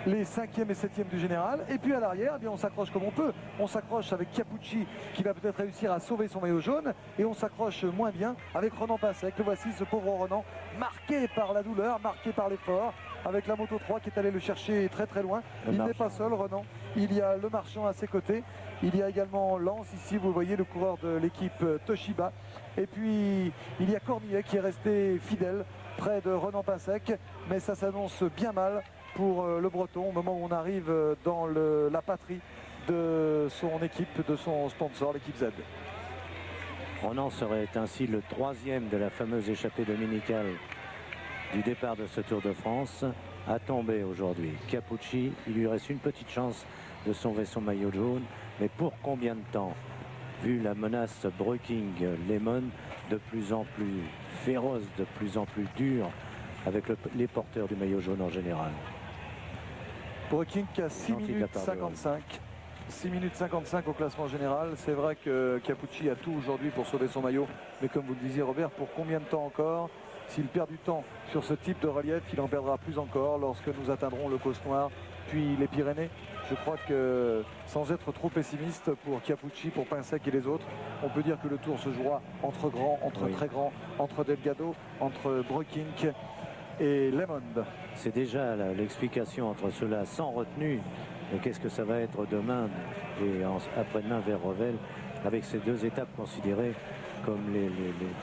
les 5e et 7e du général. Et puis à l'arrière, eh bien on s'accroche comme on peut. On s'accroche avec Chiappucci qui va peut-être réussir à sauver son maillot jaune. Et on s'accroche moins bien avec Renan Pinsec. Le voici, ce pauvre Renan, marqué par la douleur, marqué par l'effort, avec la Moto 3 qui est allé le chercher très très loin. Il n'est pas seul, Renan. Il y a le Marchand à ses côtés. Il y a également Lance ici, vous voyez, le coureur de l'équipe Toshiba. Et puis il y a Cornillet qui est resté fidèle près de Renan Pinsec. Mais ça s'annonce bien mal pour le Breton au moment où on arrive dans la patrie de son équipe, de son sponsor, l'équipe Z. Renan serait ainsi le 3e de la fameuse échappée dominicale du départ de ce Tour de France, à tomber aujourd'hui. Chiappucci, il lui reste une petite chance de sauver son maillot jaune, mais pour combien de temps? Vu la menace Breukink-Lemon de plus en plus féroce, de plus en plus dure, avec les porteurs du maillot jaune en général. Breukink à 6 minutes 55. 6 minutes 55 au classement général. C'est vrai que Chiappucci a tout aujourd'hui pour sauver son maillot. Mais comme vous le disiez, Robert, pour combien de temps encore? S'il perd du temps sur ce type de relief, il en perdra plus encore lorsque nous atteindrons le Causse Noire, puis les Pyrénées. Je crois que, sans être trop pessimiste pour Chiappucci, pour Pinsec et les autres, on peut dire que le Tour se jouera entre grands, entre très grands, entre Delgado, entre Breukink et Lemon. C'est déjà l'explication entre ceux-là sans retenue. Mais qu'est-ce que ça va être demain et après-demain vers Revel, avec ces deux étapes considérées comme les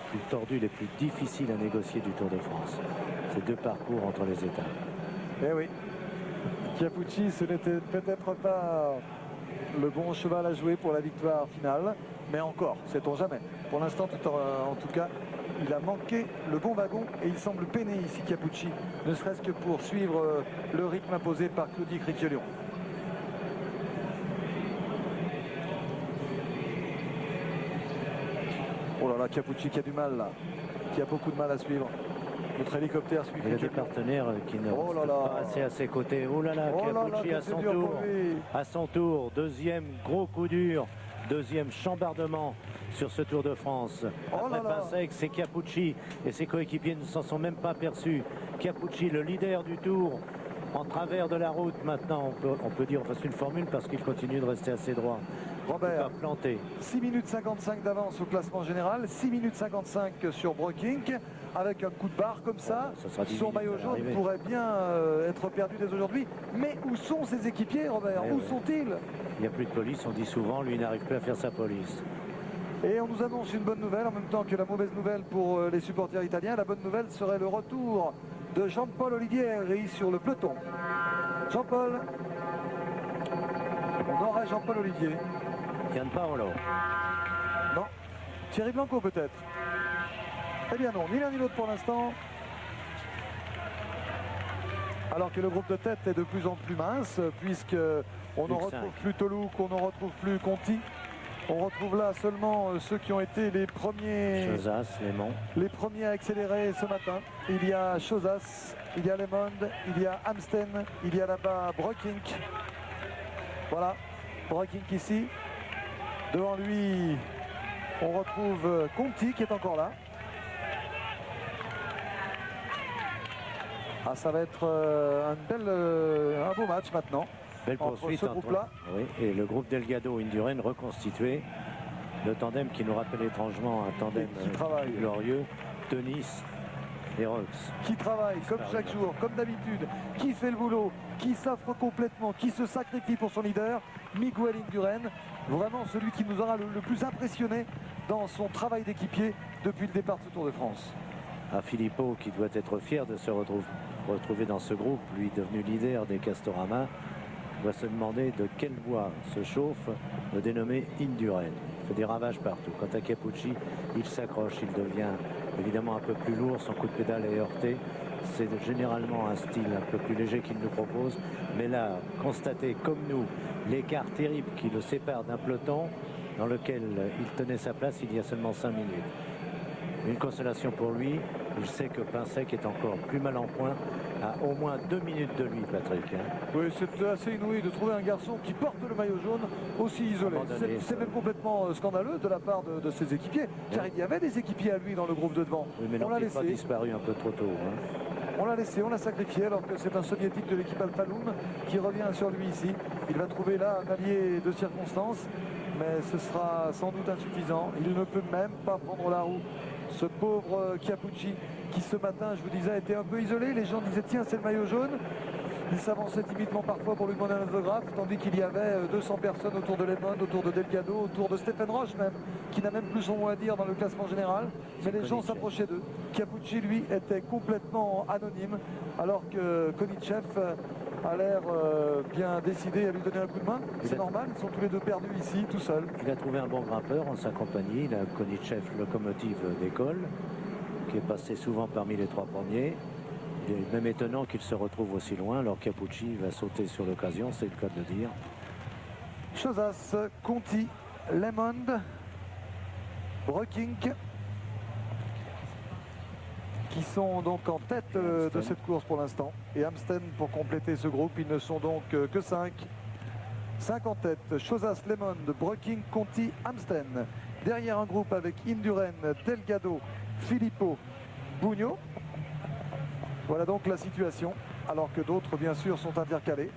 plus tordues, les plus difficiles à négocier du Tour de France. Ces deux parcours entre les étapes. Eh oui, Chiappucci, ce n'était peut-être pas le bon cheval à jouer pour la victoire finale, mais encore, sait-on jamais. Pour l'instant, en tout cas, il a manqué le bon wagon et il semble peiner ici Chiappucci, ne serait-ce que pour suivre le rythme imposé par Claudie Criquelion. Oh là là, Chiappucci qui a du mal là, qui a beaucoup de mal à suivre. Notre hélicoptère suit. Il y a des partenaires qui ne restent pas assez à ses côtés. Oh là là, Chiappucci à son tour, deuxième gros coup dur, deuxième chambardement sur ce Tour de France. Après Pinsec, c'est Chiappucci et ses coéquipiers ne s'en sont même pas aperçus. Chiappucci, le leader du Tour, en travers de la route maintenant, on peut dire, enfin c'est une formule parce qu'il continue de rester assez droit. Robert, planté. 6 minutes 55 d'avance au classement général, 6 minutes 55 sur Breukink, avec un coup de barre comme ça, son maillot jaune pourrait bien être perdu dès aujourd'hui. Mais où sont ses équipiers, Robert? Où sont-ils? Il n'y a plus de police, on dit souvent, lui n'arrive plus à faire sa police. Et on nous annonce une bonne nouvelle en même temps que la mauvaise nouvelle pour les supporters italiens. La bonne nouvelle serait le retour de Jean-Paul Olivieri sur le peloton. Jean-Paul, on aura Jean-Paul Olivier. Gianpaolo. Non. Thierry Blanco peut-être. Eh bien non, ni l'un ni l'autre pour l'instant. Alors que le groupe de tête est de plus en plus mince, puisque on ne retrouve plus Tolouk, on ne retrouve plus Conti. On retrouve là seulement ceux qui ont été les premiers. Chozas, Lemon. Les premiers à accélérer ce matin. Il y a Chozas, il y a Lemon, il y a Amsten, il y a là-bas Breukink. Voilà, Breukink ici. Devant lui, on retrouve Conti qui est encore là. Ah, ça va être un beau match maintenant. Belle poursuite entre ce groupe-là. Oui, et le groupe Delgado Indurain reconstitué. Le tandem qui nous rappelle étrangement un tandem glorieux. Tenis et Rox. Qui travaille comme chaque jour, comme d'habitude, qui fait le boulot, qui s'offre complètement, qui se sacrifie pour son leader, Miguel Indurain. Vraiment celui qui nous aura le plus impressionné dans son travail d'équipier depuis le départ de ce Tour de France. À Filippo, qui doit être fier de se retrouver dans ce groupe, lui devenu leader des Castorama, doit se demander de quelle voie se chauffe le dénommé Indurain. Il fait des ravages partout. Quant à Capucci, il s'accroche, il devient évidemment un peu plus lourd, son coup de pédale est heurté. C'est généralement un style un peu plus léger qu'il nous propose. Mais là, constatez comme nous l'écart terrible qui le sépare d'un peloton dans lequel il tenait sa place il y a seulement 5 minutes. Une consolation pour lui, il sait que Pinsec est encore plus mal en point à au moins 2 minutes de lui, Patrick. Oui, c'est assez inouï de trouver un garçon qui porte le maillot jaune aussi isolé. C'est même complètement scandaleux de la part de ses équipiers, car il y avait des équipiers à lui dans le groupe de devant. Oui, mais on l'a laissé. Il a disparu un peu trop tôt. On l'a laissé, on l'a sacrifié, alors que c'est un soviétique de l'équipe Alpaloum qui revient sur lui ici. Il va trouver là un allié de circonstance, mais ce sera sans doute insuffisant. Il ne peut même pas prendre la roue. Ce pauvre Capucci qui ce matin, je vous disais, était un peu isolé. Les gens disaient tiens, c'est le maillot jaune. Il s'avançait timidement parfois pour lui demander un autographe, tandis qu'il y avait 200 personnes autour de Lemon, autour de Delgado, autour de Stephen Roche même, qui n'a même plus son mot à dire dans le classement général. Mais les gens s'approchaient d'eux. Capucci, lui, était complètement anonyme, alors que Konichev a l'air bien décidé à lui donner un coup de main. C'est normal, ils sont tous les deux perdus ici, tout seuls. Il a trouvé un bon grimpeur en sa compagnie. Il a Konichev, locomotive d'école, qui est passé souvent parmi les 3 premiers. Il est même étonnant qu'il se retrouve aussi loin, alors Capucci va sauter sur l'occasion, c'est le cas de le dire. Chozas, Conti, Lemond, Breukink, qui sont donc en tête de cette course pour l'instant. Et Amsten pour compléter ce groupe, ils ne sont donc que 5. 5 en tête, Chozas, Lemond, Breukink, Conti, Amsten. Derrière un groupe avec Indurain, Delgado, Filippo, Bugno. Voilà donc la situation, alors que d'autres bien sûr sont intercalés.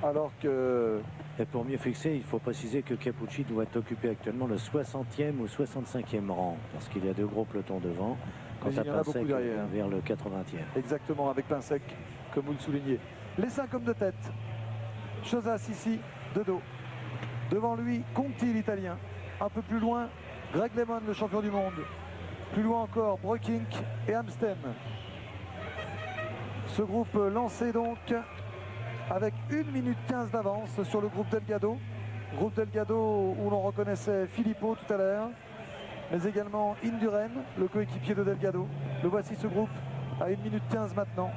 Alors que... Et pour mieux fixer, il faut préciser que Capucci doit occuper actuellement le 60e ou 65e rang, parce qu'il y a 2 gros pelotons devant. Quant à Pinsec, vers le 80e. Exactement, avec Pinsec, comme vous le soulignez. Les 5 hommes de tête. Chozas ici, de dos. Devant lui, Conti, l'Italien. Un peu plus loin, Greg Lemon, le champion du monde. Plus loin encore, Breukink et Amsten. Ce groupe lancé donc avec 1 minute 15 d'avance sur le groupe Delgado. Groupe Delgado où l'on reconnaissait Filippo tout à l'heure, mais également Indurain, le coéquipier de Delgado. Le voici ce groupe à 1 minute 15 maintenant,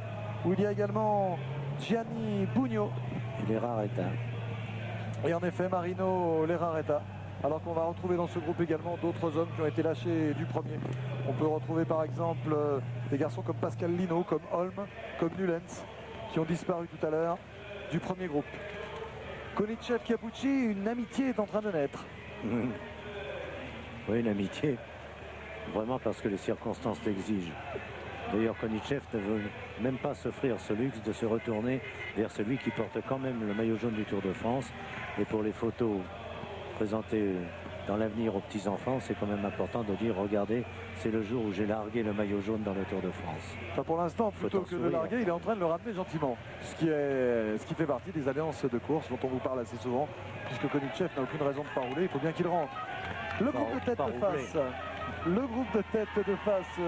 où il y a également Gianni Bugno. Et Lerrareta. Et en effet Marino Lerrareta. Alors qu'on va retrouver dans ce groupe également d'autres hommes qui ont été lâchés du premier. On peut retrouver par exemple des garçons comme Pascal Lino, comme Holm, comme Nulens, qui ont disparu tout à l'heure du premier groupe. Konichev, Capucci, une amitié est en train de naître. Oui, une amitié. Vraiment parce que les circonstances l'exigent. D'ailleurs, Konichev ne veut même pas s'offrir ce luxe de se retourner vers celui qui porte quand même le maillot jaune du Tour de France. Et pour les photos présentées dans l'avenir aux petits-enfants, c'est quand même important de dire, regardez, c'est le jour où j'ai largué le maillot jaune dans le Tour de France. Enfin, pour l'instant, plutôt que de le larguer, il est en train de le ramener gentiment. Ce qui fait partie des alliances de course dont on vous parle assez souvent, puisque Konichev n'a aucune raison de ne pas rouler, il faut bien qu'il rentre. Le groupe de tête de face, le groupe de tête de face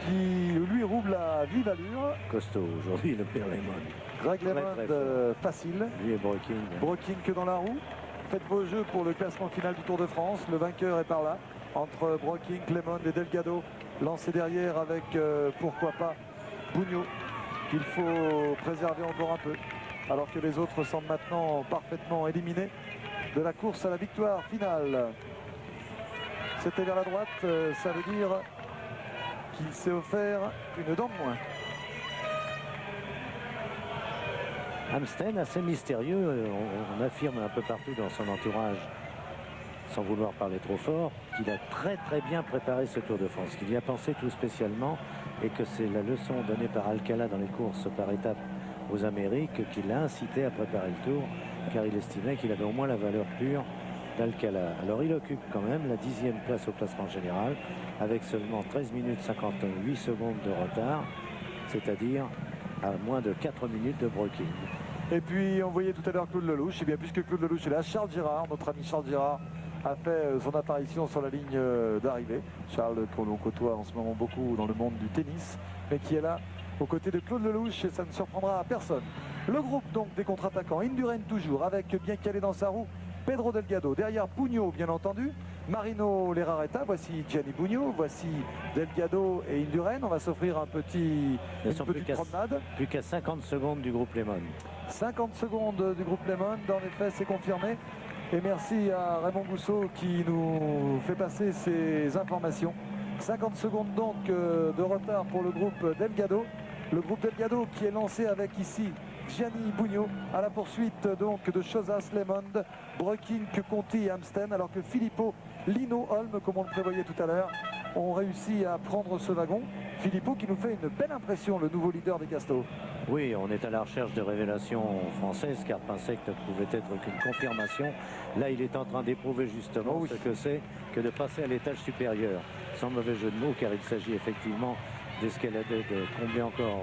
qui lui roule à vive allure. Costaud aujourd'hui, le père Lemon. Greg Lemon, facile. Lui et Breukink. Breukink dans la roue. Faites vos jeux pour le classement final du Tour de France. Le vainqueur est par là, entre Breukink, Lemon et Delgado. Lancé derrière avec, pourquoi pas, Bugno, qu'il faut préserver encore un peu. Alors que les autres semblent maintenant parfaitement éliminés de la course à la victoire finale. C'était vers la droite, ça veut dire qu'il s'est offert une dent de moins. Amsten, assez mystérieux, on affirme un peu partout dans son entourage, sans vouloir parler trop fort, qu'il a très bien préparé ce Tour de France, qu'il y a pensé tout spécialement et que c'est la leçon donnée par Alcala dans les courses par étapes aux Amériques qui l'a incité à préparer le Tour, car il estimait qu'il avait au moins la valeur pure d'Alcala. Alors il occupe quand même la 10e place au classement général avec seulement 13 minutes 58 secondes de retard, c'est-à-dire à moins de 4 minutes de Breukink. Et puis on voyait tout à l'heure Claude Lelouch, et bien puisque Claude Lelouch est là, Charles Girard, notre ami Charles Girard, a fait son apparition sur la ligne d'arrivée. Charles, qu'on côtoie en ce moment beaucoup dans le monde du tennis, mais qui est là aux côtés de Claude Lelouch, et ça ne surprendra à personne. Le groupe donc des contre-attaquants, Indurain toujours, avec bien calé dans sa roue, Pedro Delgado. Derrière Bugno, bien entendu. Marino Lerareta, voici Gianni Bugno, voici Delgado et Indurain. On va s'offrir une petite promenade. Plus qu'à 50 secondes du groupe Lemon. 50 secondes du groupe Lemon, dans les faits c'est confirmé. Et merci à Raymond Bousseau qui nous fait passer ces informations. 50 secondes donc de retard pour le groupe Delgado. Le groupe Delgado qui est lancé avec ici Gianni Bugno à la poursuite donc de Chozas, Lemond, Breukink, Conti et Amsten, alors que Filippo, Lino, Holm, comme on le prévoyait tout à l'heure, ont réussi à prendre ce wagon. Filippo qui nous fait une belle impression, le nouveau leader des Castos. Oui, on est à la recherche de révélations françaises, car Pinsec ne pouvait être qu'une confirmation. Là, il est en train d'éprouver justement ce que c'est que de passer à l'étage supérieur. Sans mauvais jeu de mots, car il s'agit effectivement d'escalader, de combler encore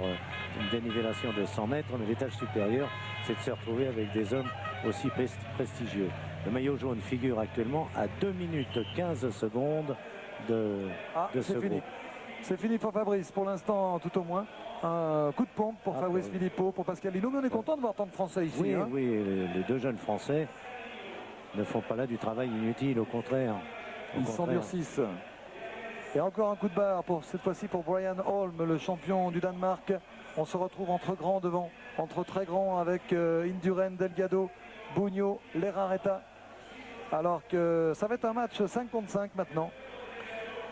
une dénivellation de 100 mètres, mais l'étage supérieur, c'est de se retrouver avec des hommes aussi prestigieux. Le maillot jaune figure actuellement à 2 minutes 15 secondes de ce groupe. C'est fini pour Fabrice, pour l'instant tout au moins. Un coup de pompe pour Fabrice Filippo, pour Pascal Lino, mais on est content de voir tant de Français ici. Oui, hein. oui, les deux jeunes Français ne font pas là du travail inutile, au contraire. Ils s'endurcissent. Et encore un coup de barre, cette fois-ci pour Brian Holm, le champion du Danemark. On se retrouve entre grands devant, entre très grands avec Indurain, Delgado, Bugno, Lerareta. Alors que ça va être un match 5 contre 5 maintenant,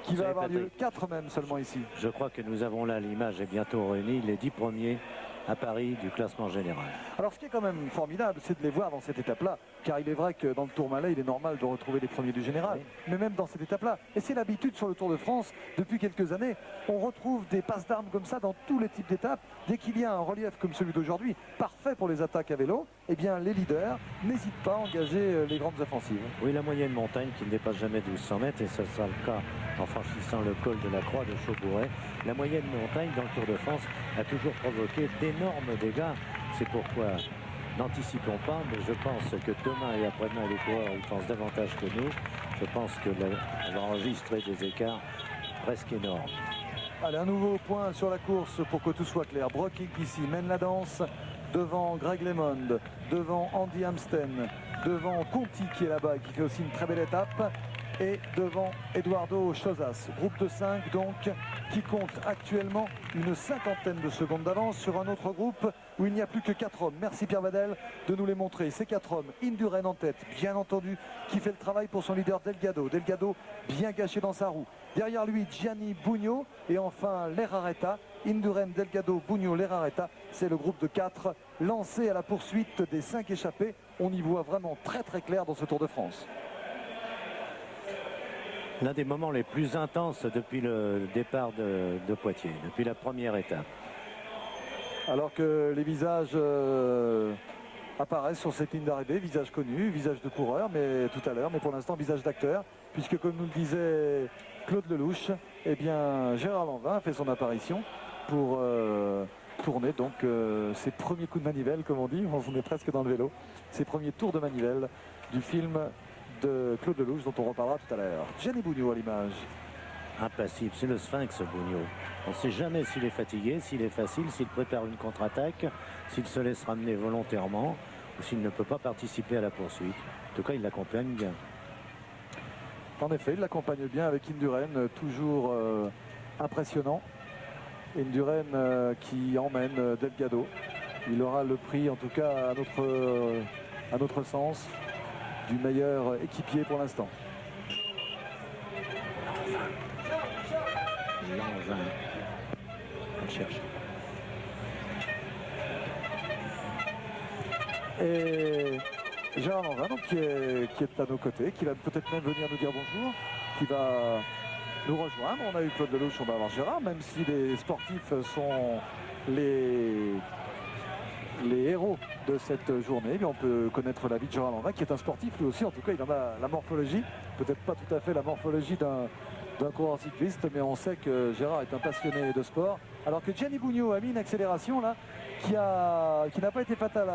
qui va avoir lieu, 4 même seulement ici. Je crois que nous avons là, l'image est bientôt réunie, les 10 premiers à Paris du classement général. Alors ce qui est quand même formidable, c'est de les voir dans cette étape-là, car il est vrai que dans le Tourmalet, il est normal de retrouver les premiers du général, mais même dans cette étape-là, et c'est l'habitude sur le Tour de France, depuis quelques années, on retrouve des passes d'armes comme ça dans tous les types d'étapes. Dès qu'il y a un relief comme celui d'aujourd'hui, parfait pour les attaques à vélo, eh bien les leaders n'hésitent pas à engager les grandes offensives. Oui, la moyenne montagne qui ne dépasse jamais 1200 mètres, et ça sera le cas en franchissant le col de la Croix de Chaubouret. La moyenne montagne dans le Tour de France a toujours provoqué d'énormes dégâts. C'est pourquoi n'anticipons pas, mais je pense que demain et après-demain, les coureurs ils pensent davantage que nous. Je pense qu'on va enregistrer des écarts presque énormes. Allez, un nouveau point sur la course pour que tout soit clair. Breukink ici mène la danse devant Greg LeMond, devant Andy Amsten, devant Conti qui est là-bas et qui fait aussi une très belle étape, et devant Eduardo Chozas. Groupe de 5 donc, qui compte actuellement une 50aine de secondes d'avance sur un autre groupe où il n'y a plus que 4 hommes. Merci Pierre Vadel de nous les montrer. Ces 4 hommes, Indurain en tête, bien entendu, qui fait le travail pour son leader Delgado. Delgado bien caché dans sa roue. Derrière lui, Gianni Bugno et enfin Lerareta. Indurain, Delgado, Bugno, Lerareta. C'est le groupe de 4 lancé à la poursuite des 5 échappés. On y voit vraiment très très clair dans ce Tour de France. L'un des moments les plus intenses depuis le départ de Poitiers, depuis la première étape. Alors que les visages apparaissent sur cette ligne d'arrivée, visages connus, visages de coureurs, mais tout à l'heure, mais pour l'instant visage d'acteur, puisque comme nous le disait Claude Lelouch, eh bien Gérard Lanvin fait son apparition pour tourner donc ses premiers coups de manivelle, comme on dit, on est presque dans le vélo, ses premiers tours de manivelle du film de Claude Lelouch dont on reparlera tout à l'heure. Gianni Bugno à l'image. Impassible, c'est le sphinx Bugno. On ne sait jamais s'il est fatigué, s'il est facile, s'il prépare une contre-attaque, s'il se laisse ramener volontairement ou s'il ne peut pas participer à la poursuite. En tout cas, il l'accompagne bien. En effet, il l'accompagne bien avec Indurain, toujours impressionnant. Indurain qui emmène Delgado. Il aura le prix, en tout cas à notre sens, du meilleur équipier pour l'instant. On cherche. Et Gérard Lanvin donc, qui est à nos côtés, qui va peut-être même venir nous dire bonjour, qui va nous rejoindre. On a eu Claude Lelouch, on va avoir Gérard, même si les sportifs sont les héros de cette journée, mais on peut connaître la vie de Gérard Lanvin qui est un sportif lui aussi. En tout cas, il en a la morphologie, peut-être pas tout à fait la morphologie d'un coureur cycliste, mais on sait que Gérard est un passionné de sport. Alors que Gianni Bugno a mis une accélération là qui n'a pas été fatale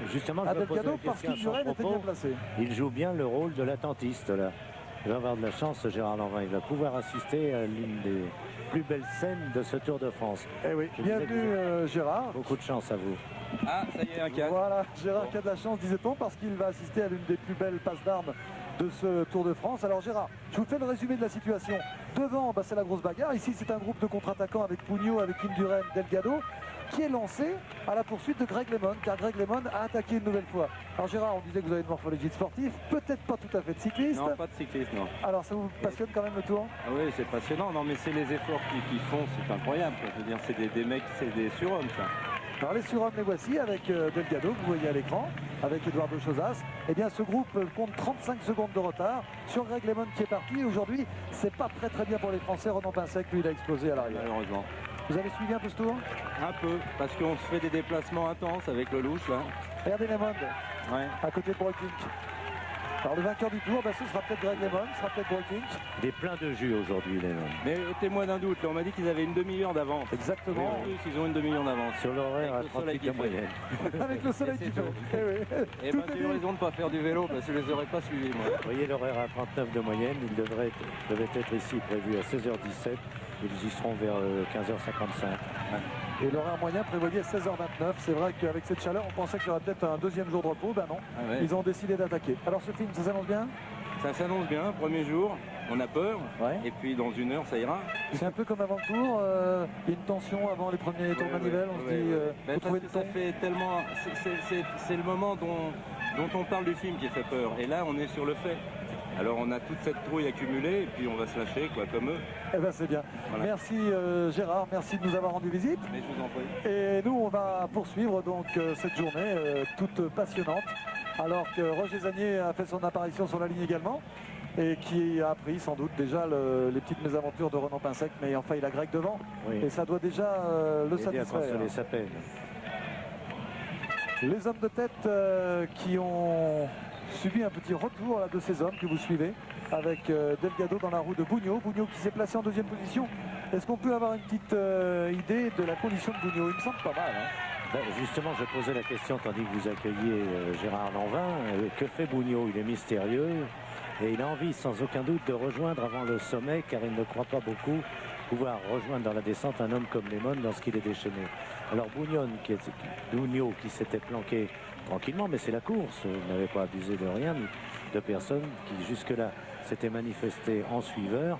Justement, je à me posais la Delgado parce question à qu'Indurain son était propos. bien placé. Il joue bien le rôle de l'attentiste là. Il va avoir de la chance, Gérard Lanvin. Il va pouvoir assister à l'une des plus belles scènes de ce Tour de France. Eh oui, Je disais que bienvenue vous avez Gérard. beaucoup de chance à vous. Ah, ça y est, un cadre. Voilà, Gérard qui a de la chance, disait-on, parce qu'il va assister à l'une des plus belles passes d'armes de ce Tour de France. Alors Gérard, je vous fais le résumé de la situation. Devant, c'est la grosse bagarre. Ici, c'est un groupe de contre-attaquants avec Pugno, avec Indurain, Delgado, qui est lancé à la poursuite de Greg LeMond, car Greg LeMond a attaqué une nouvelle fois. Alors Gérard, on disait que vous avez une morphologie de sportif, peut-être pas tout à fait de cycliste. Non, pas de cycliste, non. Alors ça vous passionne quand même le Tour? Ah oui, c'est passionnant. Non, mais c'est les efforts qu'ils font, c'est incroyable. Je veux dire, c'est des mecs, c'est des surhommes, ça. Alors les surhommes, les voici avec Delgado, que vous voyez à l'écran, avec Eduardo Chozas. Eh bien ce groupe compte 35 secondes de retard sur Greg LeMond qui est parti. Aujourd'hui, c'est pas très bien pour les Français. Ronan Pinsec, lui, il a explosé à l'arrière. Malheureusement. Vous avez suivi un peu ce Tour? Un peu, parce qu'on se fait des déplacements intenses avec le louche, là. Regardez LeMond, Ouais. à côté de Breukink. Alors le vainqueur du Tour, ce sera peut-être Greg LeMond, ce sera peut-être Breukink. Il est plein de jus aujourd'hui, Lennon. Mais témoin d'un doute, là, on m'a dit qu'ils avaient une demi-heure d'avance. Exactement. En plus, ils ont une demi-heure d'avance. Sur l'horaire à Avec le 38 soleil de moyenne. Avec le soleil Et qui c'est tombe. tout. Eh oui. Et Tout ben, est j'ai eu dit. raison de ne pas faire du vélo, parce que je les aurais pas suivis, moi. Vous voyez l'horaire à 39 de moyenne. Il devait être ici prévu à 16h17. Ils y seront vers 15h55. Et l'horaire moyen prévoyait 16h29. C'est vrai qu'avec cette chaleur, on pensait qu'il y aurait peut-être un deuxième jour de repos. Ben non, Ah ouais. ils ont décidé d'attaquer. Alors ce film, ça s'annonce bien? Ça s'annonce bien, premier jour, on a peur, Ouais. et puis dans une heure, ça ira. C'est un peu comme avant le Tour. Il y a une tension avant les premiers tours manivelles. On se dit, Ben, vous trouvez parce le que ça ton? fait tellement... C'est le moment dont on parle du film qui fait peur. Et là, on est sur le fait. Alors on a toute cette trouille accumulée, et puis on va se lâcher, quoi, comme eux. Eh ben c'est bien. Voilà. Merci Gérard, merci de nous avoir rendu visite. Mais je vous en prie. Et nous, on va poursuivre donc cette journée toute passionnante. Alors que Roger Zanier a fait son apparition sur la ligne également. Et qui a appris sans doute déjà les petites mésaventures de Ronan Pinsec. Mais enfin, il a Greg devant. Oui. Et ça doit déjà le Aider à satisfaire. consoler sa peine. Les hommes de tête qui ont subi un petit retour là, de ces hommes que vous suivez avec Delgado dans la roue de Bugno. Bugno qui s'est placé en deuxième position. Est-ce qu'on peut avoir une petite idée de la condition de Bugno? Il me semble pas mal. Hein. Justement, je posais la question tandis que vous accueilliez Gérard Lanvin. Que fait Bugno? Il est mystérieux et il a envie sans aucun doute de rejoindre avant le sommet car il ne croit pas beaucoup pouvoir rejoindre dans la descente un homme comme Lemon lorsqu'il est déchaîné. Alors Bugno qui s'était planqué tranquillement, mais c'est la course. Il n'avait pas abusé de rien, ni de personne qui jusque-là s'était manifesté en suiveur.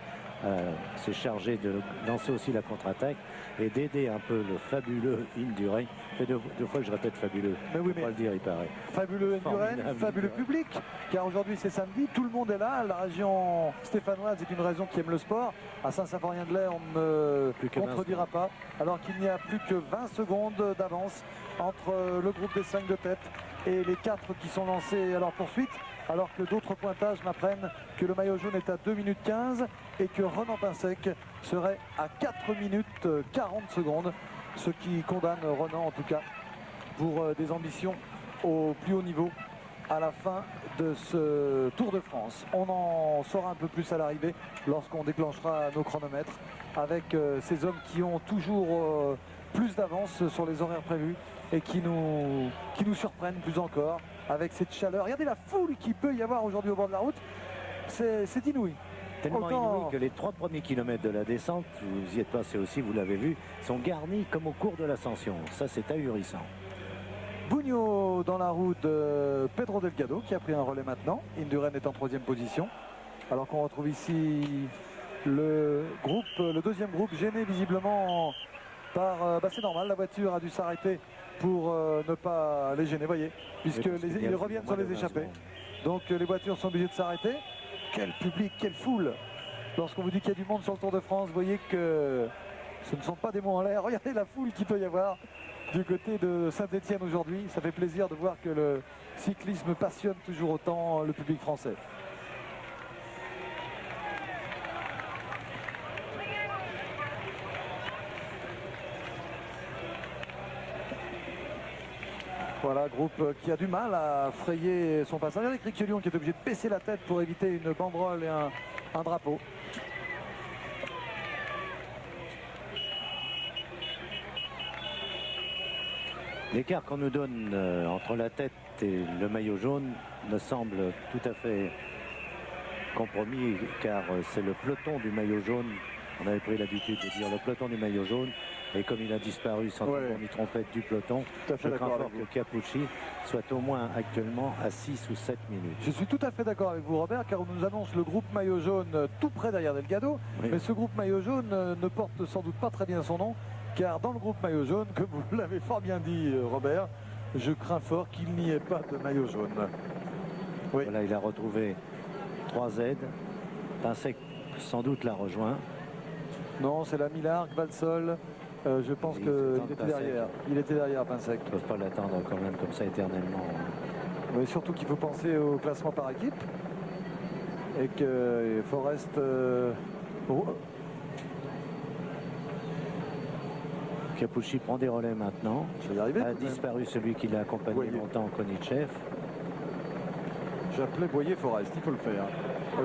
S'est chargé de lancer aussi la contre-attaque et d'aider un peu le fabuleux Indurain. Ça fait deux fois que je répète fabuleux. Mais oui, Faut pas le dire, il paraît. Fabuleux Indurain, Formidable fabuleux Indurain. public, car aujourd'hui c'est samedi, tout le monde est là. La région stéphanoise est une région qui aime le sport. À Saint-Symphorien-de-Lay, on ne Plus que 20 contredira pas, alors qu'il n'y a plus que 20 secondes d'avance entre le groupe des 5 de tête et les 4 qui sont lancés à leur poursuite. Alors que d'autres pointages m'apprennent que le maillot jaune est à 2 minutes 15 et que Ronan Pinsec serait à 4 minutes 40 secondes, ce qui condamne Ronan en tout cas pour des ambitions au plus haut niveau à la fin de ce Tour de France. On en saura un peu plus à l'arrivée lorsqu'on déclenchera nos chronomètres avec ces hommes qui ont toujours plus d'avance sur les horaires prévus et qui nous surprennent plus encore avec cette chaleur. Regardez la foule qu'il peut y avoir aujourd'hui au bord de la route, c'est inouï. Tellement Autant- inouï que les 3 premiers kilomètres de la descente, vous y êtes passé aussi, vous l'avez vu, sont garnis comme au cours de l'ascension. Ça, c'est ahurissant. Bugno dans la roue de Pedro Delgado qui a pris un relais maintenant. Indurain est en 3e position. Alors qu'on retrouve ici le deuxième groupe gêné visiblement par... c'est normal, la voiture a dû s'arrêter pour ne pas les gêner, voyez, puisque Oui, parce qu'il y a ils reviennent sur moins de les 20 échappées. secondes. Donc les voitures sont obligées de s'arrêter. Quel public, quelle foule! Lorsqu'on vous dit qu'il y a du monde sur le Tour de France, vous voyez que ce ne sont pas des mots en l'air. Regardez la foule qu'il peut y avoir du côté de Saint-Etienne aujourd'hui. Ça fait plaisir de voir que le cyclisme passionne toujours autant le public français. Voilà, groupe qui a du mal à frayer son passage. Avec Rick Lyon qui est obligé de baisser la tête pour éviter une banderole et un drapeau. L'écart qu'on nous donne entre la tête et le maillot jaune me semble tout à fait compromis, car c'est le peloton du maillot jaune. On avait pris l'habitude de dire le peloton du maillot jaune, et comme il a disparu sans ni trompette du peloton, je crains fort que Chiappucci soit au moins actuellement à 6 ou 7 minutes. Je suis tout à fait d'accord avec vous, Robert, car on nous annonce le groupe maillot jaune tout près derrière Delgado, mais ce groupe maillot jaune ne porte sans doute pas très bien son nom, car dans le groupe maillot jaune, comme vous l'avez fort bien dit, Robert, je crains fort qu'il n'y ait pas de maillot jaune. Oui. Voilà, il a retrouvé 3 aides. Pinsec sans doute l'a rejoint. Non, c'est la Millard, Valsol. Je pense qu'il était derrière. Il était derrière, Pinsec. Ils ne peuvent pas l'attendre quand même comme ça éternellement. Oui, surtout qu'il faut penser au classement par équipe. Et que Forest... Chiappucci prend des relais maintenant. A disparu celui qui l'a accompagné longtemps, Konichev. J'appelais Boyer-Forest, il faut le faire.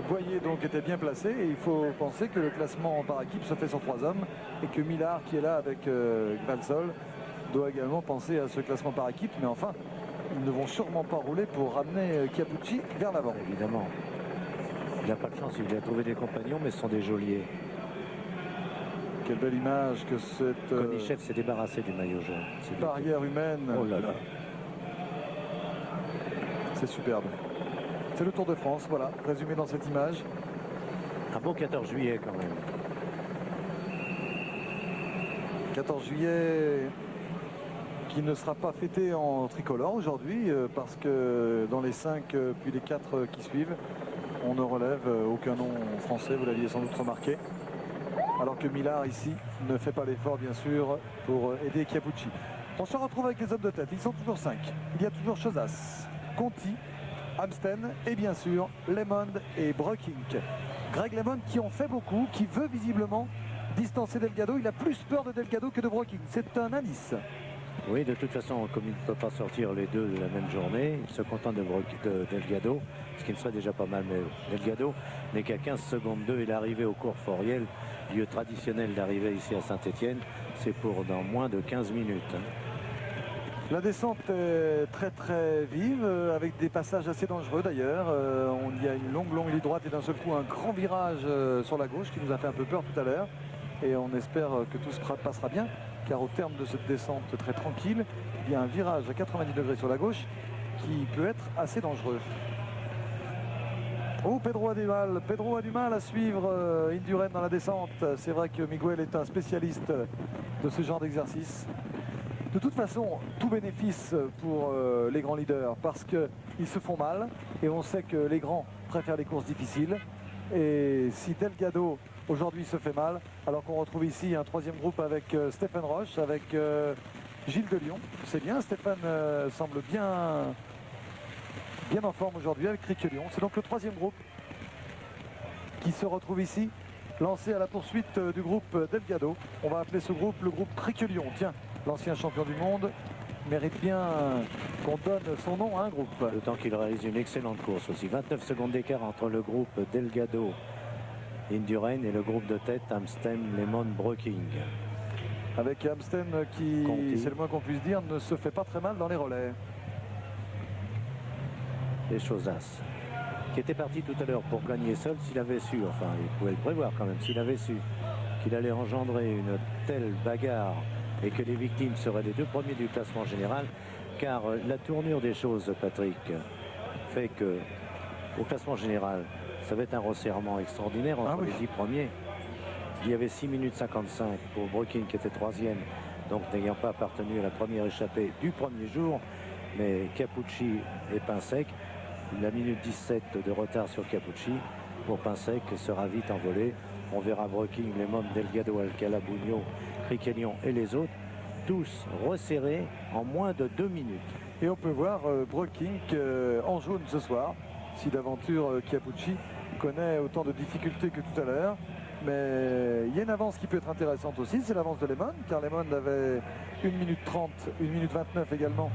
Boyer donc était bien placé et il faut penser que le classement par équipe se fait sur 3 hommes et que Millard qui est là avec Valsol doit également penser à ce classement par équipe, mais enfin ils ne vont sûrement pas rouler pour ramener Chiappucci vers l'avant. Évidemment. Il n'a pas de chance, il a trouvé des compagnons, mais ce sont des geôliers. Quelle belle image que cette... Konichev s'est débarrassé du maillot jaune. Barrière humaine. Oh là là. C'est superbe. C'est le Tour de France, voilà, résumé dans cette image. Un beau 14 juillet quand même. 14 juillet qui ne sera pas fêté en tricolore aujourd'hui parce que dans les 5 puis les 4 qui suivent, on ne relève aucun nom français, vous l'aviez sans doute remarqué. Alors que Millard ici ne fait pas l'effort bien sûr pour aider Chiappucci. On se retrouve avec les hommes de tête, ils sont toujours 5. Il y a toujours Chozas, Conti, Amsten et bien sûr Lemond et Breukink. Greg Lemond qui en fait beaucoup, qui veut visiblement distancer Delgado. Il a plus peur de Delgado que de Breukink. C'est un indice. Oui, de toute façon, comme il ne peut pas sortir les deux de la même journée, il se contente de Delgado, ce qui ne serait déjà pas mal. Mais Delgado n'est qu'à 15 secondes d'eux. Il est arrivé au cours Foriel, lieu traditionnel d'arrivée ici à Saint-Étienne. C'est pour dans moins de 15 minutes. La descente est très très vive, avec des passages assez dangereux d'ailleurs. Il y a une longue ligne droite et d'un seul coup un grand virage sur la gauche qui nous a fait un peu peur tout à l'heure. Et on espère que tout se passera bien, car au terme de cette descente très tranquille, il y a un virage à 90 degrés sur la gauche qui peut être assez dangereux. Oh, Pedro a du mal à suivre Indurain dans la descente. C'est vrai que Miguel est un spécialiste de ce genre d'exercice. De toute façon, tout bénéfice pour les grands leaders parce qu'ils se font mal et on sait que les grands préfèrent les courses difficiles. Et si Delgado aujourd'hui se fait mal, alors qu'on retrouve ici un troisième groupe avec Stéphane Roche, avec Gilles de Lyon. C'est bien, Stéphane semble bien en forme aujourd'hui avec Rick Lyon. C'est donc le troisième groupe qui se retrouve ici, lancé à la poursuite du groupe Delgado. On va appeler ce groupe le groupe Criquelion. Tiens, l'ancien champion du monde mérite bien qu'on donne son nom à un groupe. D'autant qu'il réalise une excellente course aussi. 29 secondes d'écart entre le groupe Delgado Indurain et le groupe de tête Amsten Lemond Breukink. Avec Amsten qui, c'est le moins qu'on puisse dire, ne se fait pas très mal dans les relais. Et Chozas, qui était parti tout à l'heure pour gagner seul s'il avait su, enfin il pouvait le prévoir quand même, s'il avait su qu'il allait engendrer une telle bagarre et que les victimes seraient les deux premiers du classement général, car la tournure des choses, Patrick, fait que au classement général, ça va être un resserrement extraordinaire entre les 10 premiers. Il y avait 6 minutes 55 pour Breukink qui était troisième, donc n'ayant pas appartenu à la première échappée du premier jour, mais Chiappucci et Pinsec, la minute 17 de retard sur Chiappucci, pour Pinsec sera vite envolé. On verra Breukink, Lemond, Delgado, Alcala, Bugno, Criquelion et les autres, tous resserrés en moins de 2 minutes. Et on peut voir Breukink en jaune ce soir, si d'aventure Chiappucci connaît autant de difficultés que tout à l'heure. Mais il y a une avance qui peut être intéressante aussi, c'est l'avance de Lemond, car Lemond avait 1 minute 30, 1 minute 29 également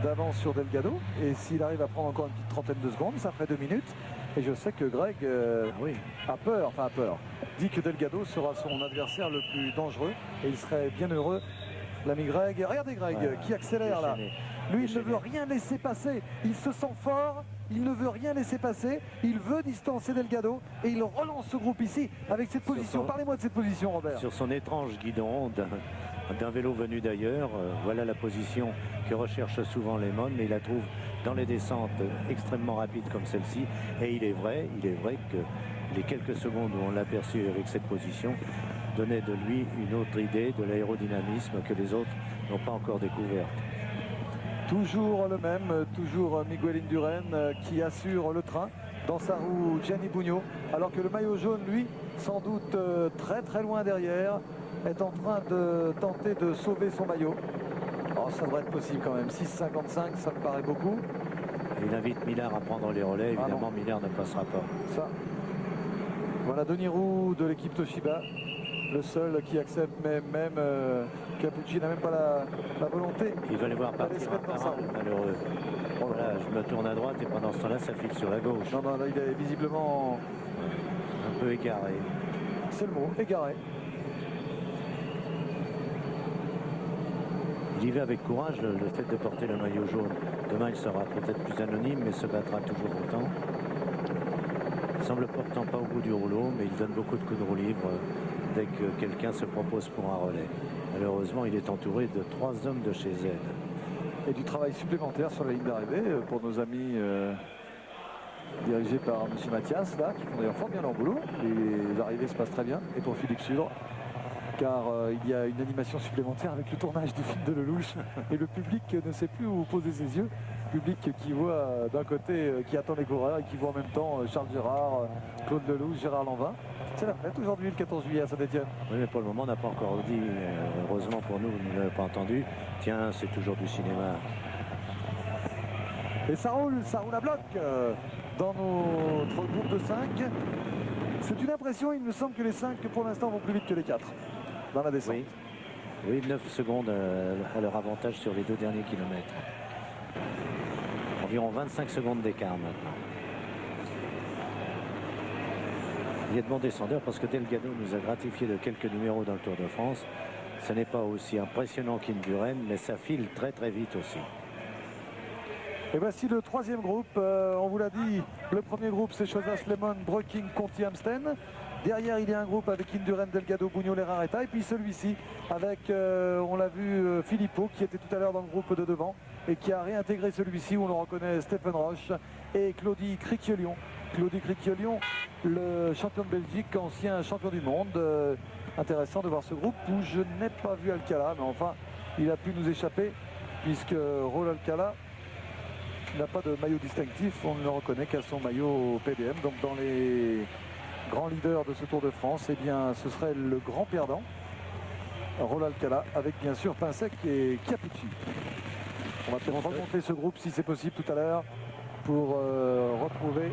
d'avance sur Delgado. Et s'il arrive à prendre encore une petite trentaine de secondes, ça ferait 2 minutes. Et je sais que Greg a peur, dit que Delgado sera son adversaire le plus dangereux. Et il serait bien heureux l'ami Greg. Regardez Greg qui accélère là. Lui, il ne veut rien laisser passer. Il se sent fort. Il ne veut rien laisser passer. Il veut distancer Delgado. Et il relance ce groupe ici avec cette position. Parlez-moi de cette position, Robert. Sur son étrange guidon d'un vélo venu d'ailleurs. Voilà la position que recherchent souvent les mônes. Mais il la trouve dans les descentes extrêmement rapides comme celle-ci. Et il est vrai que les quelques secondes où on l'a aperçu avec cette position donnaient de lui une autre idée de l'aérodynamisme que les autres n'ont pas encore découverte. Toujours le même, toujours Miguel Indurain qui assure le train dans sa roue Gianni Bugno, alors que le maillot jaune, lui, sans doute très loin derrière, est en train de tenter de sauver son maillot. Oh, ça devrait être possible quand même, 6,55, ça me paraît beaucoup. Il invite Millard à prendre les relais, évidemment Millard ne passera pas. Ça. Voilà Denis Roux de l'équipe Toshiba, le seul qui accepte, mais même Capucci n'a même pas la volonté. Il va les voir partir malheureux. Voilà, je me tourne à droite et pendant ce temps-là, ça file sur la gauche. Non, là, il est visiblement un peu égaré. C'est le mot, égaré. Il y va avec courage, le fait de porter le maillot jaune. Demain, il sera peut-être plus anonyme, mais se battra toujours autant. Il semble portant pas au bout du rouleau, mais il donne beaucoup de coups de roue libre dès que quelqu'un se propose pour un relais. Malheureusement, il est entouré de 3 hommes de chez Z. Et du travail supplémentaire sur la ligne d'arrivée pour nos amis dirigés par M. Mathias, là, qui font d'ailleurs fort bien leur boulot. Les arrivées se passent très bien. Et pour Philippe Sudre, car il y a une animation supplémentaire avec le tournage du film de Lelouch. Et le public ne sait plus où poser ses yeux. Public qui voit d'un côté, qui attend les coureurs et qui voit en même temps Charles Gérard, Claude Lelouch, Gérard Lanvin. C'est la fête aujourd'hui, le 14 juillet à Saint-Étienne. Oui, mais pour le moment, on n'a pas encore dit, heureusement pour nous, vous ne l'avez pas entendu. Tiens, c'est toujours du cinéma. Et ça roule à bloc dans notre groupe de 5. C'est une impression, il me semble que les 5 pour l'instant vont plus vite que les 4 dans la descente. Oui, 9 secondes à leur avantage sur les 2 derniers kilomètres. Environ 25 secondes d'écart maintenant. Il y a de bons descendeurs parce que Delgado nous a gratifié de quelques numéros dans le Tour de France. Ce n'est pas aussi impressionnant qu'Indurain, mais ça file très vite aussi. Et voici le 3e groupe. On vous l'a dit, le premier groupe c'est Chozas, Lemon, Breuking, Conti, Amsten. Derrière il y a un groupe avec Indurain, Delgado, Bugno, Lerrareta. Et puis celui-ci avec, on l'a vu, Filippo qui était tout à l'heure dans le groupe de devant et qui a réintégré celui-ci où on le reconnaît Stephen Roche et Claudie Criquiolion. Claudie Criquiolion, le champion de Belgique, ancien champion du monde. Intéressant de voir ce groupe où je n'ai pas vu Alcala, mais enfin il a pu nous échapper puisque Raul Alcala n'a pas de maillot distinctif, on ne le reconnaît qu'à son maillot PDM. Donc dans les grands leaders de ce Tour de France, eh bien ce serait le grand perdant, Raul Alcala, avec bien sûr Pinsec et Capucci. On va peut-être remonter ce groupe si c'est possible tout à l'heure pour retrouver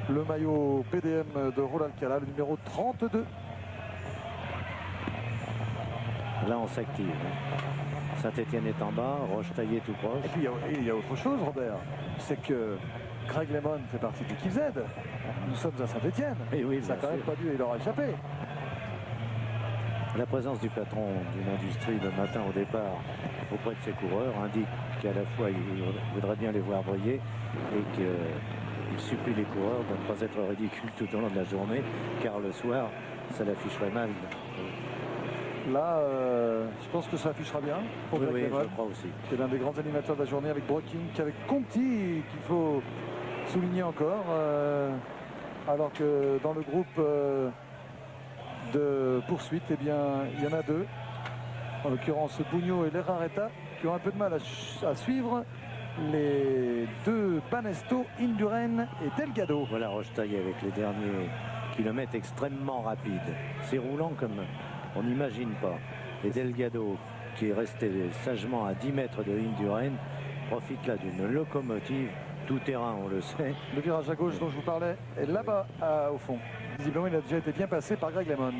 le maillot PDM de Raul Alcala, le numéro 32. Là on s'active. Saint-Étienne est en bas, Roche-Taillé tout proche. Et puis il y a autre chose, Robert, c'est que Greg Lemon fait partie de l'équipe Z. Nous sommes à Saint-Étienne. Et oui, ça n'a quand même pas dû, il leur a échappé. La présence du patron d'une industrie le matin au départ auprès de ses coureurs indique qu'à la fois il voudrait bien les voir briller et qu'il supplie les coureurs de ne pas être ridicules tout au long de la journée, car le soir ça l'afficherait mal. Là, je pense que ça affichera bien pour oui, Greg Lemon, je crois aussi. qui est l'un des grands animateurs de la journée avec Breuking, avec Conti, qu'il faut souligner encore. Alors que dans le groupe de poursuite, eh bien, il y en a 2. En l'occurrence, Bugno et Lerrareta, qui ont un peu de mal à suivre les 2 Banesto, Indurain et Delgado. Voilà Roche-Taillé avec les derniers kilomètres extrêmement rapides. C'est roulant comme on n'imagine pas. Et Delgado, qui est resté sagement à 10 mètres de Indurain, profite là d'une locomotive tout terrain, on le sait. Le virage à gauche dont je vous parlais est là-bas au fond. Visiblement, il a déjà été bien passé par Greg Lemon.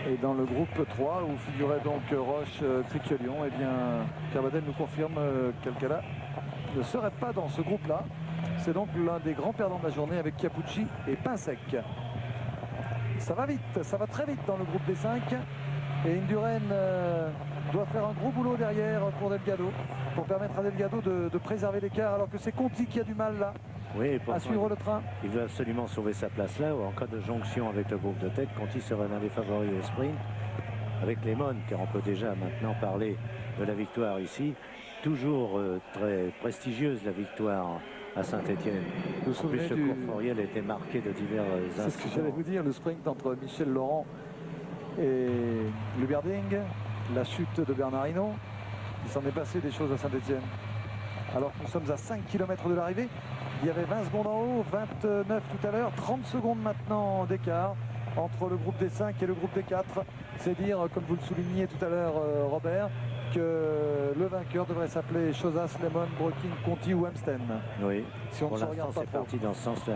Et dans le groupe 3, où figurait donc Roche, Criquiolion, eh bien, Carbadel nous confirme qu'Alcala ne serait pas dans ce groupe-là. C'est donc l'un des grands perdants de la journée avec Capucci et Pinsec. Ça va vite, ça va très vite dans le groupe des 5. Et Indurain doit faire un gros boulot derrière pour Delgado, pour permettre à Delgado de préserver l'écart, alors que c'est Conti qui a du mal là Oui, à suivre le train. Il veut absolument sauver sa place là, ou en cas de jonction avec le groupe de tête, Conti serait l'un des favoris au sprint. Avec Lemon, car on peut déjà maintenant parler de la victoire ici. Toujours très prestigieuse la victoire à Saint-Étienne. Vous vous En plus, souvenez ce du... cours Foriel était marqué de divers C'est ce que j'allais incidents. vous dire, le sprint entre Michel Laurent et Luberding, la chute de Bernard Hinault. Il s'en est passé des choses à Saint-Étienne. Alors que nous sommes à 5 km de l'arrivée, il y avait 20 secondes en haut, 29 tout à l'heure, 30 secondes maintenant d'écart entre le groupe des 5 et le groupe des 4. C'est dire, comme vous le souligniez tout à l'heure, Robert, que le vainqueur devrait s'appeler Chozas, Lemon, Broking, Conti ou Amsten. Oui, Si on pour ne se l'instant, regarde pas c'est trop. parti dans ce sens-là.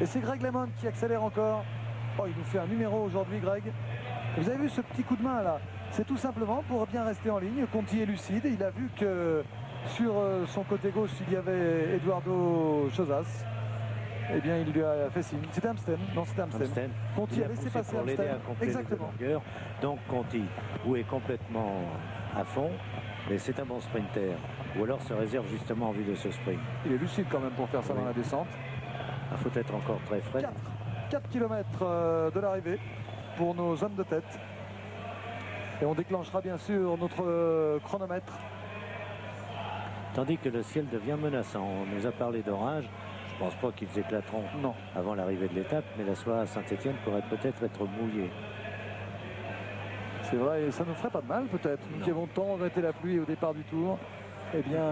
Et c'est Greg Lemon qui accélère encore. Oh, il nous fait un numéro aujourd'hui, Greg. Vous avez vu ce petit coup de main là? C'est tout simplement pour bien rester en ligne. Conti est lucide. Il a vu que sur son côté gauche, il y avait Eduardo Chozas. Eh bien, il lui a fait signe. C'était Amsten. Non, c'était Amsten. Amsten. Conti Il a a laissé poussé passer pour l'aider Amsten. à compléter Exactement. les longueurs. Donc Conti, ou est complètement à fond, mais c'est un bon sprinter. Ou alors se réserve justement en vue de ce sprint. Il est lucide quand même pour faire ça Oui. dans la descente. Il faut être encore très frais. 4 km de l'arrivée pour nos hommes de tête. Et on déclenchera bien sûr notre chronomètre. Tandis que le ciel devient menaçant. On nous a parlé d'orage. Je ne pense pas qu'ils éclateront Non. avant l'arrivée de l'étape, mais la soirée à Saint-Étienne pourrait peut-être être mouillée. C'est vrai, et ça nous ferait pas de mal peut-être. Nous Non. qui avons tant regretté la pluie au départ du tour. Eh bien,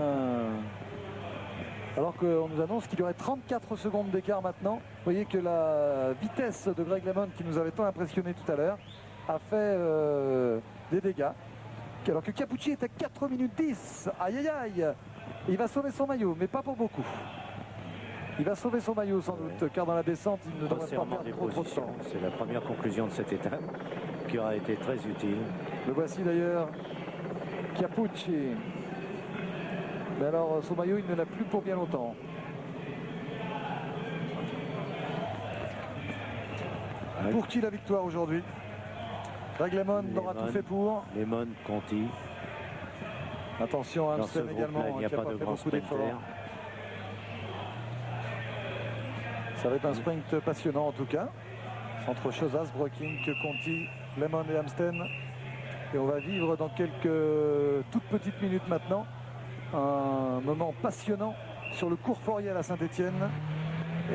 alors qu'on nous annonce qu'il y aurait 34 secondes d'écart maintenant. Vous voyez que la vitesse de Greg Lemon, qui nous avait tant impressionné tout à l'heure, a fait des dégâts. Alors que Capucci est à 4 minutes 10. Aïe aïe aïe. Il va sauver son maillot, mais pas pour beaucoup. Il va sauver son maillot sans doute, car dans la descente, il ne devrait pas Resserrement perdre des trop de positions. temps. C'est la première conclusion de cette étape qui aura été très utile. Le voici d'ailleurs, Capucci. Mais alors, son maillot, il ne l'a plus pour bien longtemps. Ouais. Pour qui la victoire aujourd'hui? Greg Lemon aura Lemon. tout fait pour. Lemon, Conti. Attention à Dans ce Amsten également, groupe-là, il n'y a qui pas n'a de fait grand beaucoup d'efforts. sprinter. Ça va être un sprint passionnant en tout cas. Entre Chozas, Broking, Conti, Lemon et Amsten. Et on va vivre dans quelques toutes petites minutes maintenant un moment passionnant sur le cours Foriel à Saint-Étienne.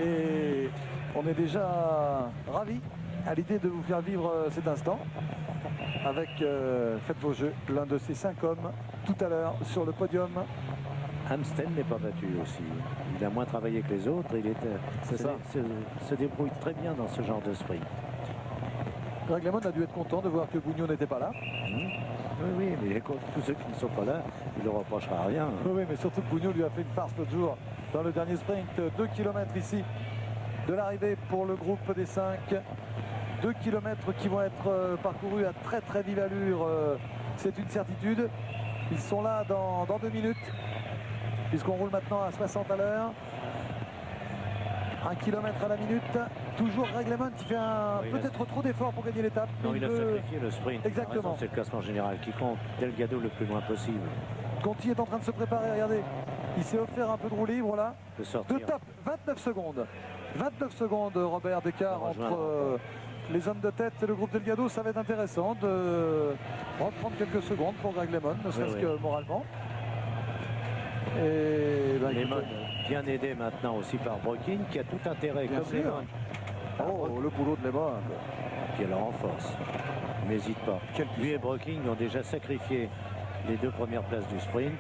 Et on est déjà ravis à l'idée de vous faire vivre cet instant avec Faites vos jeux, l'un de ces 5 hommes tout à l'heure sur le podium. Amsten n'est pas battu aussi. Il a moins travaillé que les autres. Il C'est ça. se débrouille très bien dans ce genre de sprint. Greg Lemon a dû être content de voir que Bugno n'était pas là. Oui, oui, mais tous ceux qui ne sont pas là, il ne leur reprochera rien. Oui, mais surtout que Bugno lui a fait une farce l'autre jour dans le dernier sprint. 2 km ici de l'arrivée pour le groupe des 5. 2 km qui vont être parcourus à très très vive allure. C'est une certitude. Ils sont là dans 2 minutes. Puisqu'on roule maintenant à 60 à l'heure. 1 km à la minute. Toujours Greg Lemon qui fait Oui, peut-être trop d'efforts pour gagner l'étape. Non, il a veut- sacrifié le sprint. Exactement. C'est le classement général qui compte. Delgado le plus loin possible. Conti est en train de se préparer, regardez. Il s'est offert un peu de roue libre là. De De sortir. top, 29 secondes. 29 secondes, Robert, d'écart On va entre rejoindre. les hommes de tête et le groupe Delgado. Ça va être intéressant de reprendre quelques secondes pour Greg Lemon, ne serait-ce oui. que moralement. Et ben, Lemon, écoutez, bien aidé maintenant aussi par Brokin, qui a tout intérêt, Bien comme sûr. Lemon. oh, le boulot de Lemon. Qui le renforce. Il n'hésite pas. Quel Lui et Broking ont déjà sacrifié les 2 premières places du sprint.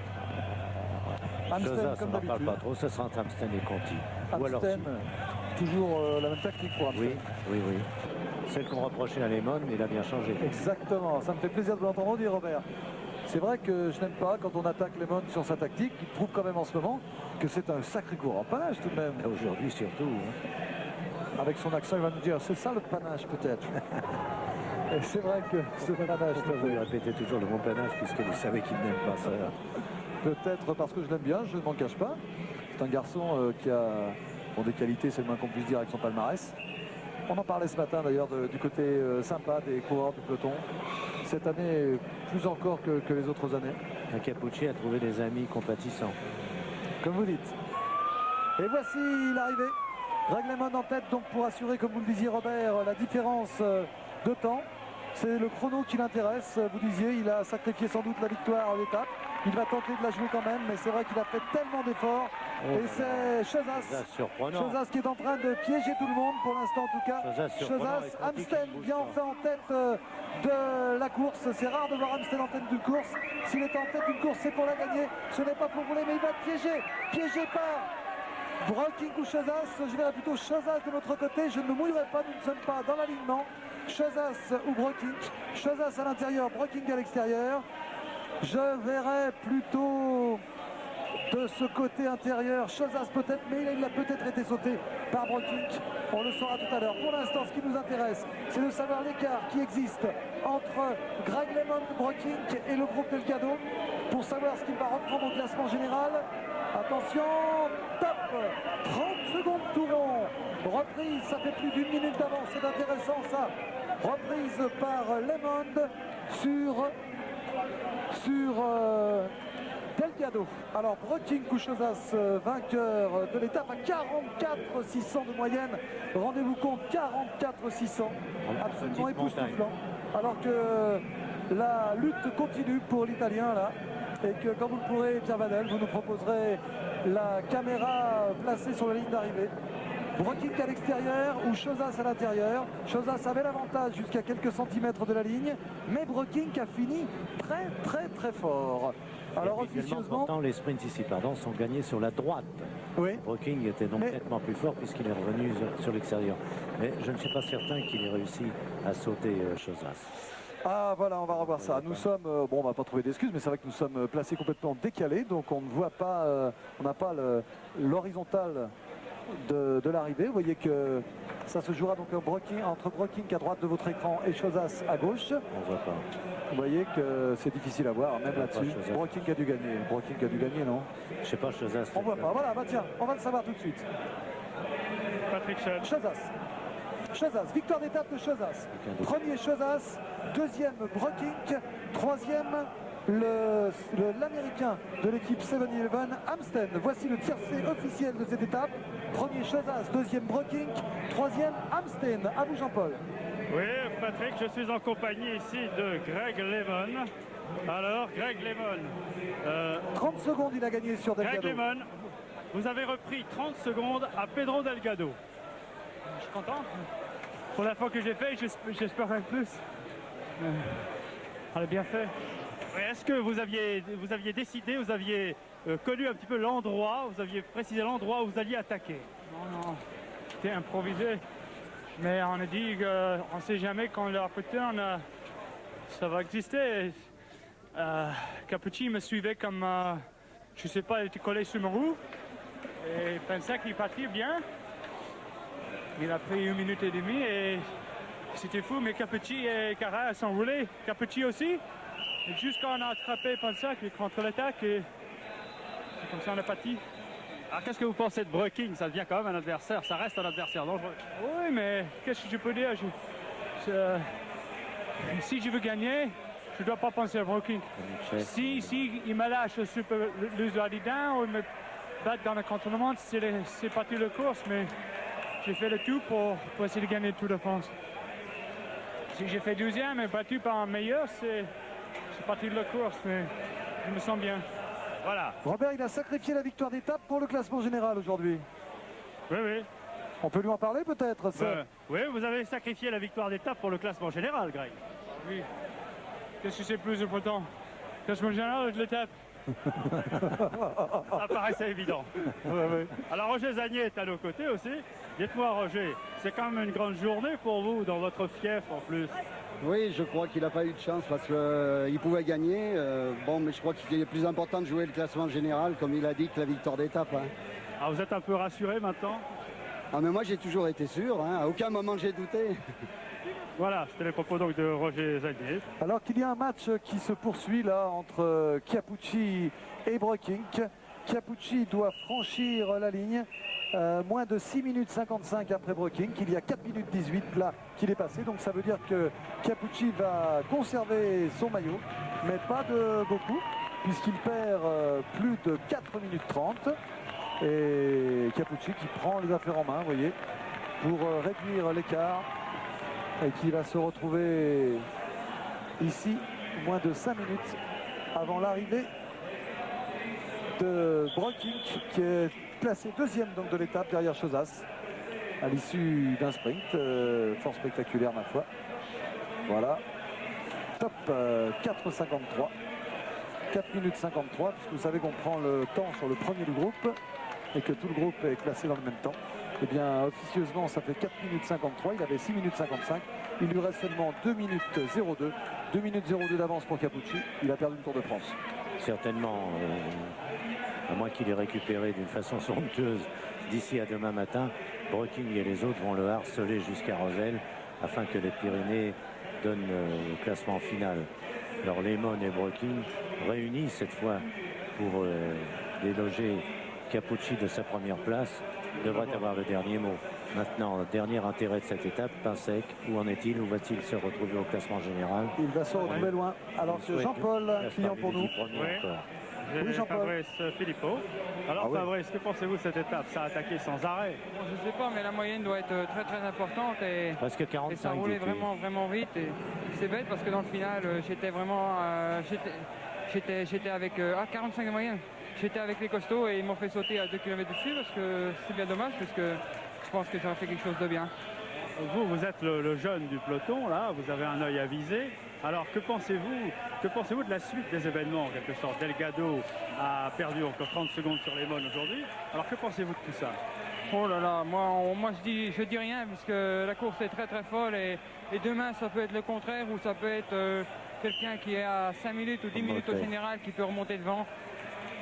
Amsten, Chozas, on comme n'en parle d'habitude. pas trop. Ça sera entre Amsten et Conti. Ou alors Amsten, toujours la même tactique pour Amsten. oui, oui, oui. Celle qu'on reprochait à Lemon, il a bien changé. Exactement, ça me fait plaisir de l'entendre dire, Robert. C'est vrai que je n'aime pas quand on attaque Lemon sur sa tactique. Il prouve quand même en ce moment que c'est un sacré courant panache tout de même. Et aujourd'hui surtout. Hein. Avec son accent, il va nous dire, c'est ça le panache peut-être. Et c'est vrai que ce panache, Pourquoi vous lui répétez toujours le mot panache puisque vous savez qu'il n'aime pas ça. peut-être parce que je l'aime bien, je ne m'en cache pas. C'est un garçon qui a des qualités, c'est le moins qu'on puisse dire avec son palmarès. On en parlait ce matin d'ailleurs du côté sympa des coureurs du peloton. Cette année, plus encore que les autres années. Capucci a trouvé des amis compatissants. Comme vous dites. Et voici l'arrivée. Greg LeMond en tête donc pour assurer, comme vous le disiez Robert, la différence de temps. C'est le chrono qui l'intéresse. Vous disiez, il a sacrifié sans doute la victoire à l'étape. Il va tenter de la jouer quand même, mais c'est vrai qu'il a fait tellement d'efforts. Et c'est Chozas qui est en train de piéger tout le monde pour l'instant en tout cas. Chozas, Amstel vient enfin en tête de la course. C'est rare de voir Amstel en tête d'une course. S'il est en tête d'une course, c'est pour la gagner. Ce n'est pas pour rouler, mais il va être piégé par Broking ou Chozas. Je verrai plutôt Chozas de notre côté. Je ne me mouillerai pas, nous ne sommes pas dans l'alignement. Chozas ou Broking. Chozas à l'intérieur, Broking à l'extérieur. Je verrai plutôt de ce côté intérieur Chozas peut-être, mais il a peut-être été sauté par Broking. On le saura tout à l'heure. Pour l'instant, ce qui nous intéresse, c'est de savoir l'écart qui existe entre Greg LeMond, Broking et le groupe Delgado pour savoir ce qu'il va reprendre au classement général. Attention, top, 30 secondes tout rond. Reprise, ça fait plus d'une minute d'avance, c'est intéressant ça. Reprise par LeMond sur Delgado. Alors Broking ou Chozas, vainqueur de l'étape à 44 600 de moyenne. Rendez-vous compte, 44 600, absolument époustouflant. Alors que la lutte continue pour l'Italien là. Et que quand vous le pourrez, Pierre Vanel, vous nous proposerez la caméra placée sur la ligne d'arrivée. Broking à l'extérieur ou Chozas à l'intérieur. Chozas avait l'avantage jusqu'à quelques centimètres de la ligne, mais Broking a fini très fort. Alors officieusement, pourtant les sprints ici sont gagnés sur la droite. Oui. Broking était donc nettement plus fort puisqu'il est revenu sur l'extérieur. Mais je ne suis pas certain qu'il ait réussi à sauter Chozas. Ah voilà, on va revoir ça. Nous sommes, bon on va pas trouver d'excuses, mais c'est vrai que nous sommes placés complètement décalés, donc on ne voit pas, on n'a pas l'horizontale de l'arrivée. Vous voyez que ça se jouera donc entre Broking à droite de votre écran et Chozas à gauche. On voit pas. Vous voyez que c'est difficile à voir, même là-dessus. Broking a dû gagner. Broking a dû gagner, non? Je sais pas, Chozas. On voit pas. Voilà, bah tiens, on va le savoir tout de suite. Patrick Chozas. Chozas, victoire d'étape de Chozas. Premier Chozas, deuxième Broking, troisième l'américain de l'équipe 7-Eleven, Amstel. Voici le tiercé officiel de cette étape. Premier Chozas, deuxième Broking, troisième Amstel. À vous Jean-Paul. Oui Patrick, je suis en compagnie ici de Greg LeMond. Alors Greg LeMond. 30 secondes il a gagné sur Delgado. Greg LeMond, vous avez repris 30 secondes à Pedro Delgado. Je suis content. Pour la fois que j'ai fait, j'espérais plus. On a bien fait. Est-ce que vous aviez décidé, vous aviez connu un petit peu l'endroit, vous aviez précisé l'endroit où vous alliez attaquer? Non, c'était improvisé. Mais on a dit qu'on ne sait jamais quand l'opportunité ça va exister. Capucci me suivait comme, je ne sais pas, il était collé sur ma roue. Et il pensait qu'il partait bien. Il a pris 1 minute et demie et c'était fou, mais Capucci et Carrère sont roulés. Capucci aussi. Et juste quand on a attrapé Pansac contre l'attaque, et c'est comme ça on a parti. Alors qu'est-ce que vous pensez de Broking? Ça devient quand même un adversaire, ça reste un adversaire dangereux. Oui, mais qu'est-ce que je peux dire? Si je veux gagner, je ne dois pas penser à Broking. Si il me lâche sur l'Usadidin ou il me bat dans le contournement, c'est parti de la course, mais j'ai fait le tout pour essayer de gagner le Tour de France. Si j'ai fait 12e et battu par un meilleur, c'est parti de la course, mais je me sens bien. Voilà. Robert, il a sacrifié la victoire d'étape pour le classement général aujourd'hui. Oui, oui. On peut lui en parler peut-être oui, vous avez sacrifié la victoire d'étape pour le classement général, Greg. Oui. Qu'est-ce que c'est plus important? Classement général ou de l'étape? Ça paraissait évident. Alors Roger Zagné est à nos côtés aussi. Dites-moi Roger, c'est quand même une grande journée pour vous dans votre fief en plus. Oui, je crois qu'il n'a pas eu de chance parce qu'il pouvait gagner. Bon, mais je crois qu'il est plus important de jouer le classement général, comme il a dit, que la victoire d'étape. Hein. Ah, vous êtes un peu rassuré maintenant? Ah, mais moi j'ai toujours été sûr, hein. À aucun moment j'ai douté. Voilà, c'était les propos donc de Roger Zagné. Alors qu'il y a un match qui se poursuit là entre Capucci et Broking. Capucci doit franchir la ligne moins de 6 minutes 55 après Breking, qu'il y a 4 minutes 18 là qu'il est passé. Donc ça veut dire que Chiappucci va conserver son maillot, mais pas de beaucoup, puisqu'il perd plus de 4 minutes 30. Et Chiappucci qui prend les affaires en main, vous voyez, pour réduire l'écart, et qui va se retrouver ici moins de 5 minutes avant l'arrivée de Breking, qui est classé deuxième donc de l'étape derrière Chozas à l'issue d'un sprint fort spectaculaire ma foi. Voilà, top 4,53, 4 minutes 53, puisque vous savez qu'on prend le temps sur le premier du groupe et que tout le groupe est classé dans le même temps. Et bien officieusement ça fait 4 minutes 53, il avait 6 minutes 55, il lui reste seulement 2 minutes 02, 2 minutes 02 d'avance pour Chiappucci. Il a perdu le Tour de France. Certainement, à moins qu'il ait récupéré d'une façon somptueuse d'ici à demain matin, Breking et les autres vont le harceler jusqu'à Roselle afin que les Pyrénées donnent le classement final. Alors Lehmann et Breking réunis cette fois pour déloger Chiappucci de sa première place devrait avoir le dernier mot. Maintenant, dernier intérêt de cette étape, Pinsec, où en est-il? Où va-t-il se retrouver au classement général? Il va se retrouver loin. Alors que Jean-Paul, client pour nous. Oui, Fabrice Philippot. Alors Fabrice, que pensez-vous de cette étape? Ça a attaqué sans arrêt. Bon, je ne sais pas, mais la moyenne doit être très très importante et, presque 45, et ça roulait vraiment vite. Et c'est bête parce que dans le final, j'étais vraiment... j'étais avec... 45 de moyenne. J'étais avec les costauds et ils m'ont fait sauter à 2 km dessus parce que c'est bien dommage parce que je pense que ça a fait quelque chose de bien. Vous êtes le jeune du peloton, là, vous avez un œil avisé. Alors que pensez-vous de la suite des événements en quelque sorte? Delgado a perdu encore 30 secondes sur Lehmann aujourd'hui. Alors que pensez-vous de tout ça? Oh là là, moi je dis rien puisque la course est très très folle et demain ça peut être le contraire ou ça peut être quelqu'un qui est à 5 minutes ou 10 minutes au général qui peut remonter devant.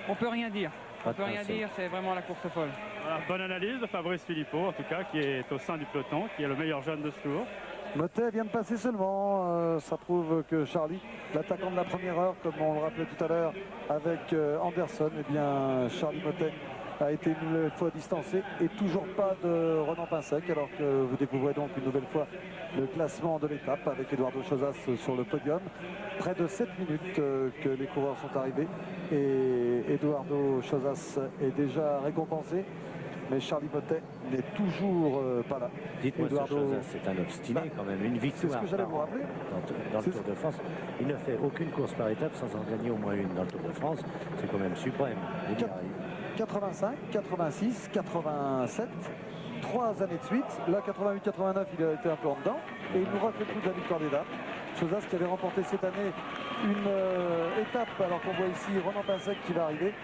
On peut rien dire. On peut rien dire, c'est vraiment la course folle. Voilà, bonne analyse de Fabrice Philippot, en tout cas, qui est au sein du peloton, qui est le meilleur jeune de ce tour. Motet vient de passer seulement, ça prouve que Charlie, l'attaquant de la première heure, comme on le rappelait tout à l'heure avec Anderson, eh bien Charlie Motet a été une nouvelle fois distancé et toujours pas de Ronan Pinsec, alors que vous découvrez donc une nouvelle fois le classement de l'étape avec Eduardo Chozas sur le podium. Près de 7 minutes que les coureurs sont arrivés et Eduardo Chozas est déjà récompensé. Mais Charlie Motet n'est toujours pas là. Dites-moi, Chozas, c'est un obstiné quand même, une victoire. C'est ce que j'allais vous rappeler. Dans le Tour de France, il ne fait aucune course par étape sans en gagner au moins une dans le Tour de France. C'est quand même suprême. 85, 86, 87, 3 années de suite. Là, 88-89, il a été un peu en dedans. Et il nous refait le coup de la victoire d'étape. Chozas qui avait remporté cette année une étape, alors qu'on voit ici Ronan Pinsec qui va arriver.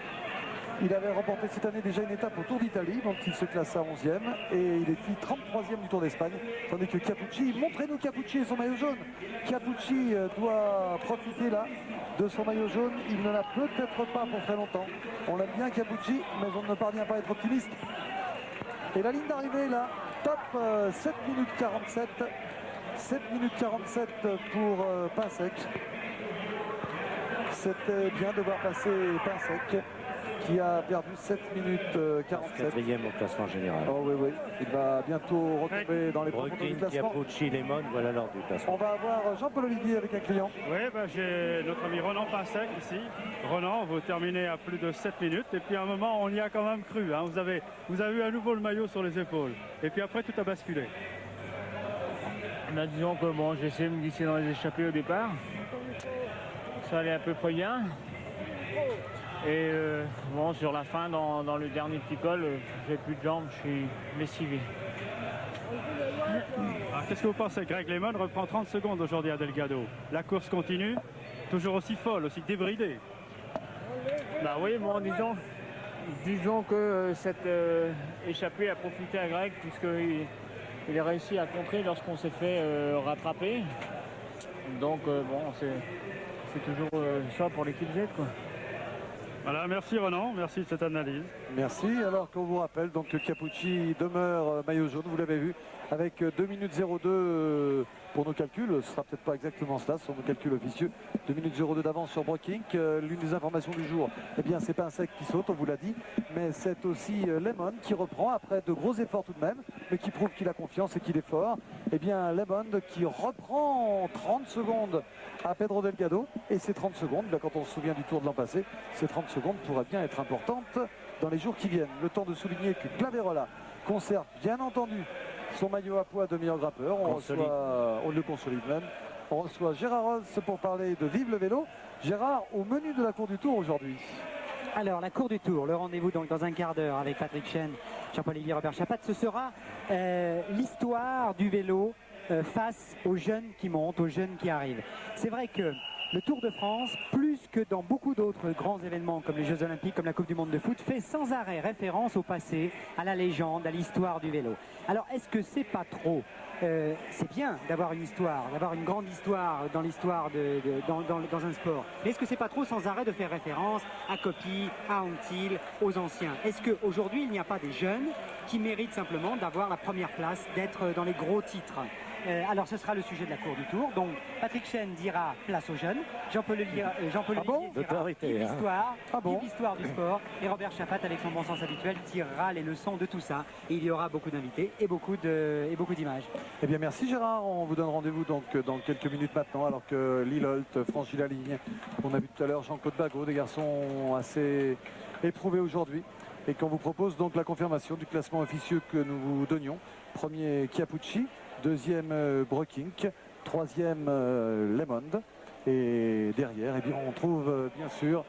Il avait remporté cette année déjà une étape au Tour d'Italie, donc il se classe à 11e et il est 33e du Tour d'Espagne. Tandis que Chiappucci, montrez-nous Chiappucci et son maillot jaune. Chiappucci doit profiter là de son maillot jaune. Il ne l'a peut-être pas pour très longtemps. On l'aime bien Chiappucci, mais on ne parvient pas à être optimiste. Et la ligne d'arrivée là, top 7 minutes 47. 7 minutes 47 pour Pinsec. C'était bien de voir passer Pinsec, qui a perdu 7 minutes 47. 4e au classement général. Oh oui, oui. Il va bientôt retomber dans les profondeurs du classement. Chiappucci, Lehmann, voilà l'ordre du classement. On va avoir Jean-Paul Olivier avec un client. Oui, j'ai notre ami Ronan Pinsec ici. Ronan, vous terminez à plus de 7 minutes. Et puis à un moment, on y a quand même cru. Hein. Vous avez eu à nouveau le maillot sur les épaules. Et puis après, tout a basculé. Là, disons que bon, j'ai essayé de me glisser dans les échappées au départ. Ça allait à peu près bien. Et bon, sur la fin, dans le dernier petit col, j'ai plus de jambes, je suis lessivé. Qu'est-ce que vous pensez? Greg Lehmann reprend 30 secondes aujourd'hui à Delgado. La course continue, toujours aussi folle, aussi débridée. Bah oui, bon, disons que cette échappée a profité à Greg, puisqu'il a réussi à contrer lorsqu'on s'est fait rattraper. Donc bon, c'est toujours ça pour l'équipe Z, quoi. Voilà, merci Ronan, merci de cette analyse. Merci. Alors qu'on vous rappelle donc que Capucci demeure maillot jaune, vous l'avez vu, avec 2 minutes 02 pour nos calculs. Ce sera peut-être pas exactement cela, ce sont nos calculs officieux. 2 minutes 02 d'avance sur Brockink. L'une des informations du jour, eh bien c'est pas un sec qui saute, on vous l'a dit, mais c'est aussi Lemon qui reprend après de gros efforts tout de même, mais qui prouve qu'il a confiance et qu'il est fort. Eh bien Lemon qui reprend 30 secondes à Pedro Delgado, et ces 30 secondes, là, quand on se souvient du Tour de l'an passé, ces 30 secondes pourraient bien être importantes dans les jours qui viennent. Le temps de souligner que Claverola conserve bien entendu son maillot à poids de meilleur grimpeur. On le consolide même. On reçoit Gérard Rolls pour parler de Vive le vélo. Gérard, au menu de la cour du Tour aujourd'hui. Alors la cour du Tour, le rendez-vous donc dans un quart d'heure avec Patrick Chen, Jean-Paul Ollivier, Robert Chapat, ce sera l'histoire du vélo face aux jeunes qui montent, aux jeunes qui arrivent. C'est vrai que le Tour de France, plus que dans beaucoup d'autres grands événements comme les Jeux Olympiques, comme la Coupe du Monde de foot, fait sans arrêt référence au passé, à la légende, à l'histoire du vélo. Alors est-ce que c'est pas trop c'est bien d'avoir une histoire, d'avoir une grande histoire dans l'histoire dans un sport. Mais est-ce que c'est pas trop sans arrêt de faire référence à Coppi, à Anquetil, aux anciens? Est-ce qu'aujourd'hui il n'y a pas des jeunes qui méritent simplement d'avoir la première place, d'être dans les gros titres? Alors ce sera le sujet de la cour du Tour. Donc Patrick Chen dira place aux jeunes, Jean-Paul Ollivier dira l'histoire du sport, et Robert Chapat avec son bon sens habituel tirera les leçons de tout ça. Et il y aura beaucoup d'invités et beaucoup d'images. Eh bien merci Gérard, on vous donne rendez-vous donc dans quelques minutes maintenant, alors que Lille-Holt franchit la ligne. On a vu tout à l'heure Jean-Claude Bagot, des garçons assez éprouvés aujourd'hui, et qu'on vous propose donc la confirmation du classement officieux que nous vous donnions. Premier Capucci, deuxième Brockink, troisième Lemond, et derrière eh bien, on trouve bien sûr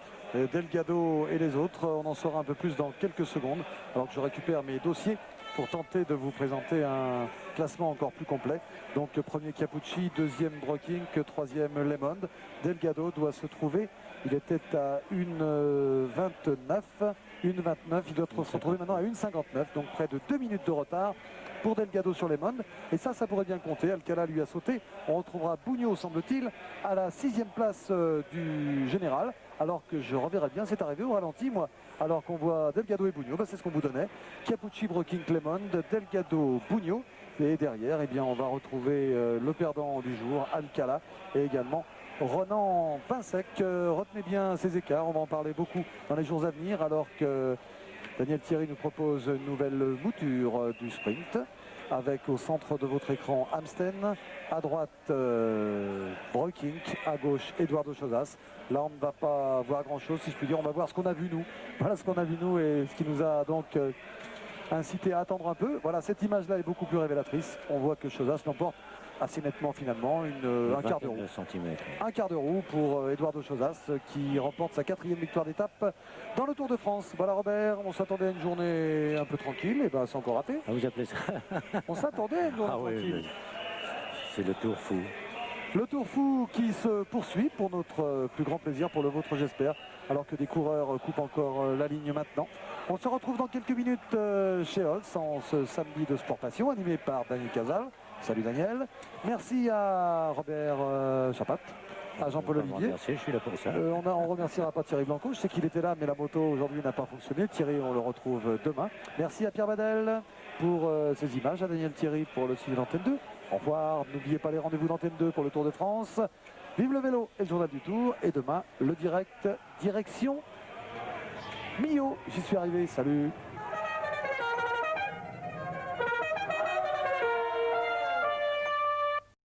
Delgado et les autres. On en saura un peu plus dans quelques secondes, alors que je récupère mes dossiers pour tenter de vous présenter un classement encore plus complet. Donc premier Capucci, deuxième Brockink, troisième Lemond. Delgado doit se trouver, il était à 1,29, il doit se retrouver maintenant à 1,59, donc près de 2 minutes de retard pour Delgado sur Lemond. Et ça pourrait bien compter. Alcala lui a sauté. On retrouvera Bugno, semble-t-il, à la 6e place du général, alors que je reverrai bien, c'est arrivé au ralenti, moi, alors qu'on voit Delgado et Bugno. C'est ce qu'on vous donnait. Capucci, Brockink, Lemond, Delgado, Bugno. Et derrière, eh bien, on va retrouver le perdant du jour, Alcala, et également Ronan Pinsec. Retenez bien ces écarts, on va en parler beaucoup dans les jours à venir, alors que Daniel Thierry nous propose une nouvelle mouture du sprint, avec au centre de votre écran Amsten, à droite Brockink, à gauche Eduardo Chozas. Là on ne va pas voir grand chose, si je puis dire, on va voir ce qu'on a vu nous. Voilà ce qu'on a vu nous, et ce qui nous a donc incité à attendre un peu. Voilà, cette image là est beaucoup plus révélatrice. On voit que Chozas l'emporte assez nettement finalement, un quart de roue. Un quart de roue pour Eduardo Chozas, qui remporte sa 4e victoire d'étape dans le Tour de France. Voilà Robert, on s'attendait à une journée un peu tranquille, et ben c'est encore raté. Ah, vous appelez ça? On s'attendait à une journée tranquille. Oui, c'est le Tour fou. Le Tour fou qui se poursuit pour notre plus grand plaisir, pour le vôtre j'espère, alors que des coureurs coupent encore la ligne maintenant. On se retrouve dans quelques minutes chez Holtz en ce samedi de Sport Passion, animé par Daniel Casal. Salut Daniel. Merci à Robert Chapat, à Jean-Paul Ollivier. Merci, je suis là pour ça. On remerciera pas Thierry Blanco. Je sais qu'il était là, mais la moto aujourd'hui n'a pas fonctionné. Thierry, on le retrouve demain. Merci à Pierre Badel pour ces images, à Daniel Thierry pour le suivi d'Antenne 2. Au revoir. N'oubliez pas les rendez-vous d'Antenne 2 pour le Tour de France. Vive le vélo et le journal du Tour. Et demain, le direct direction Millau. J'y suis arrivé. Salut.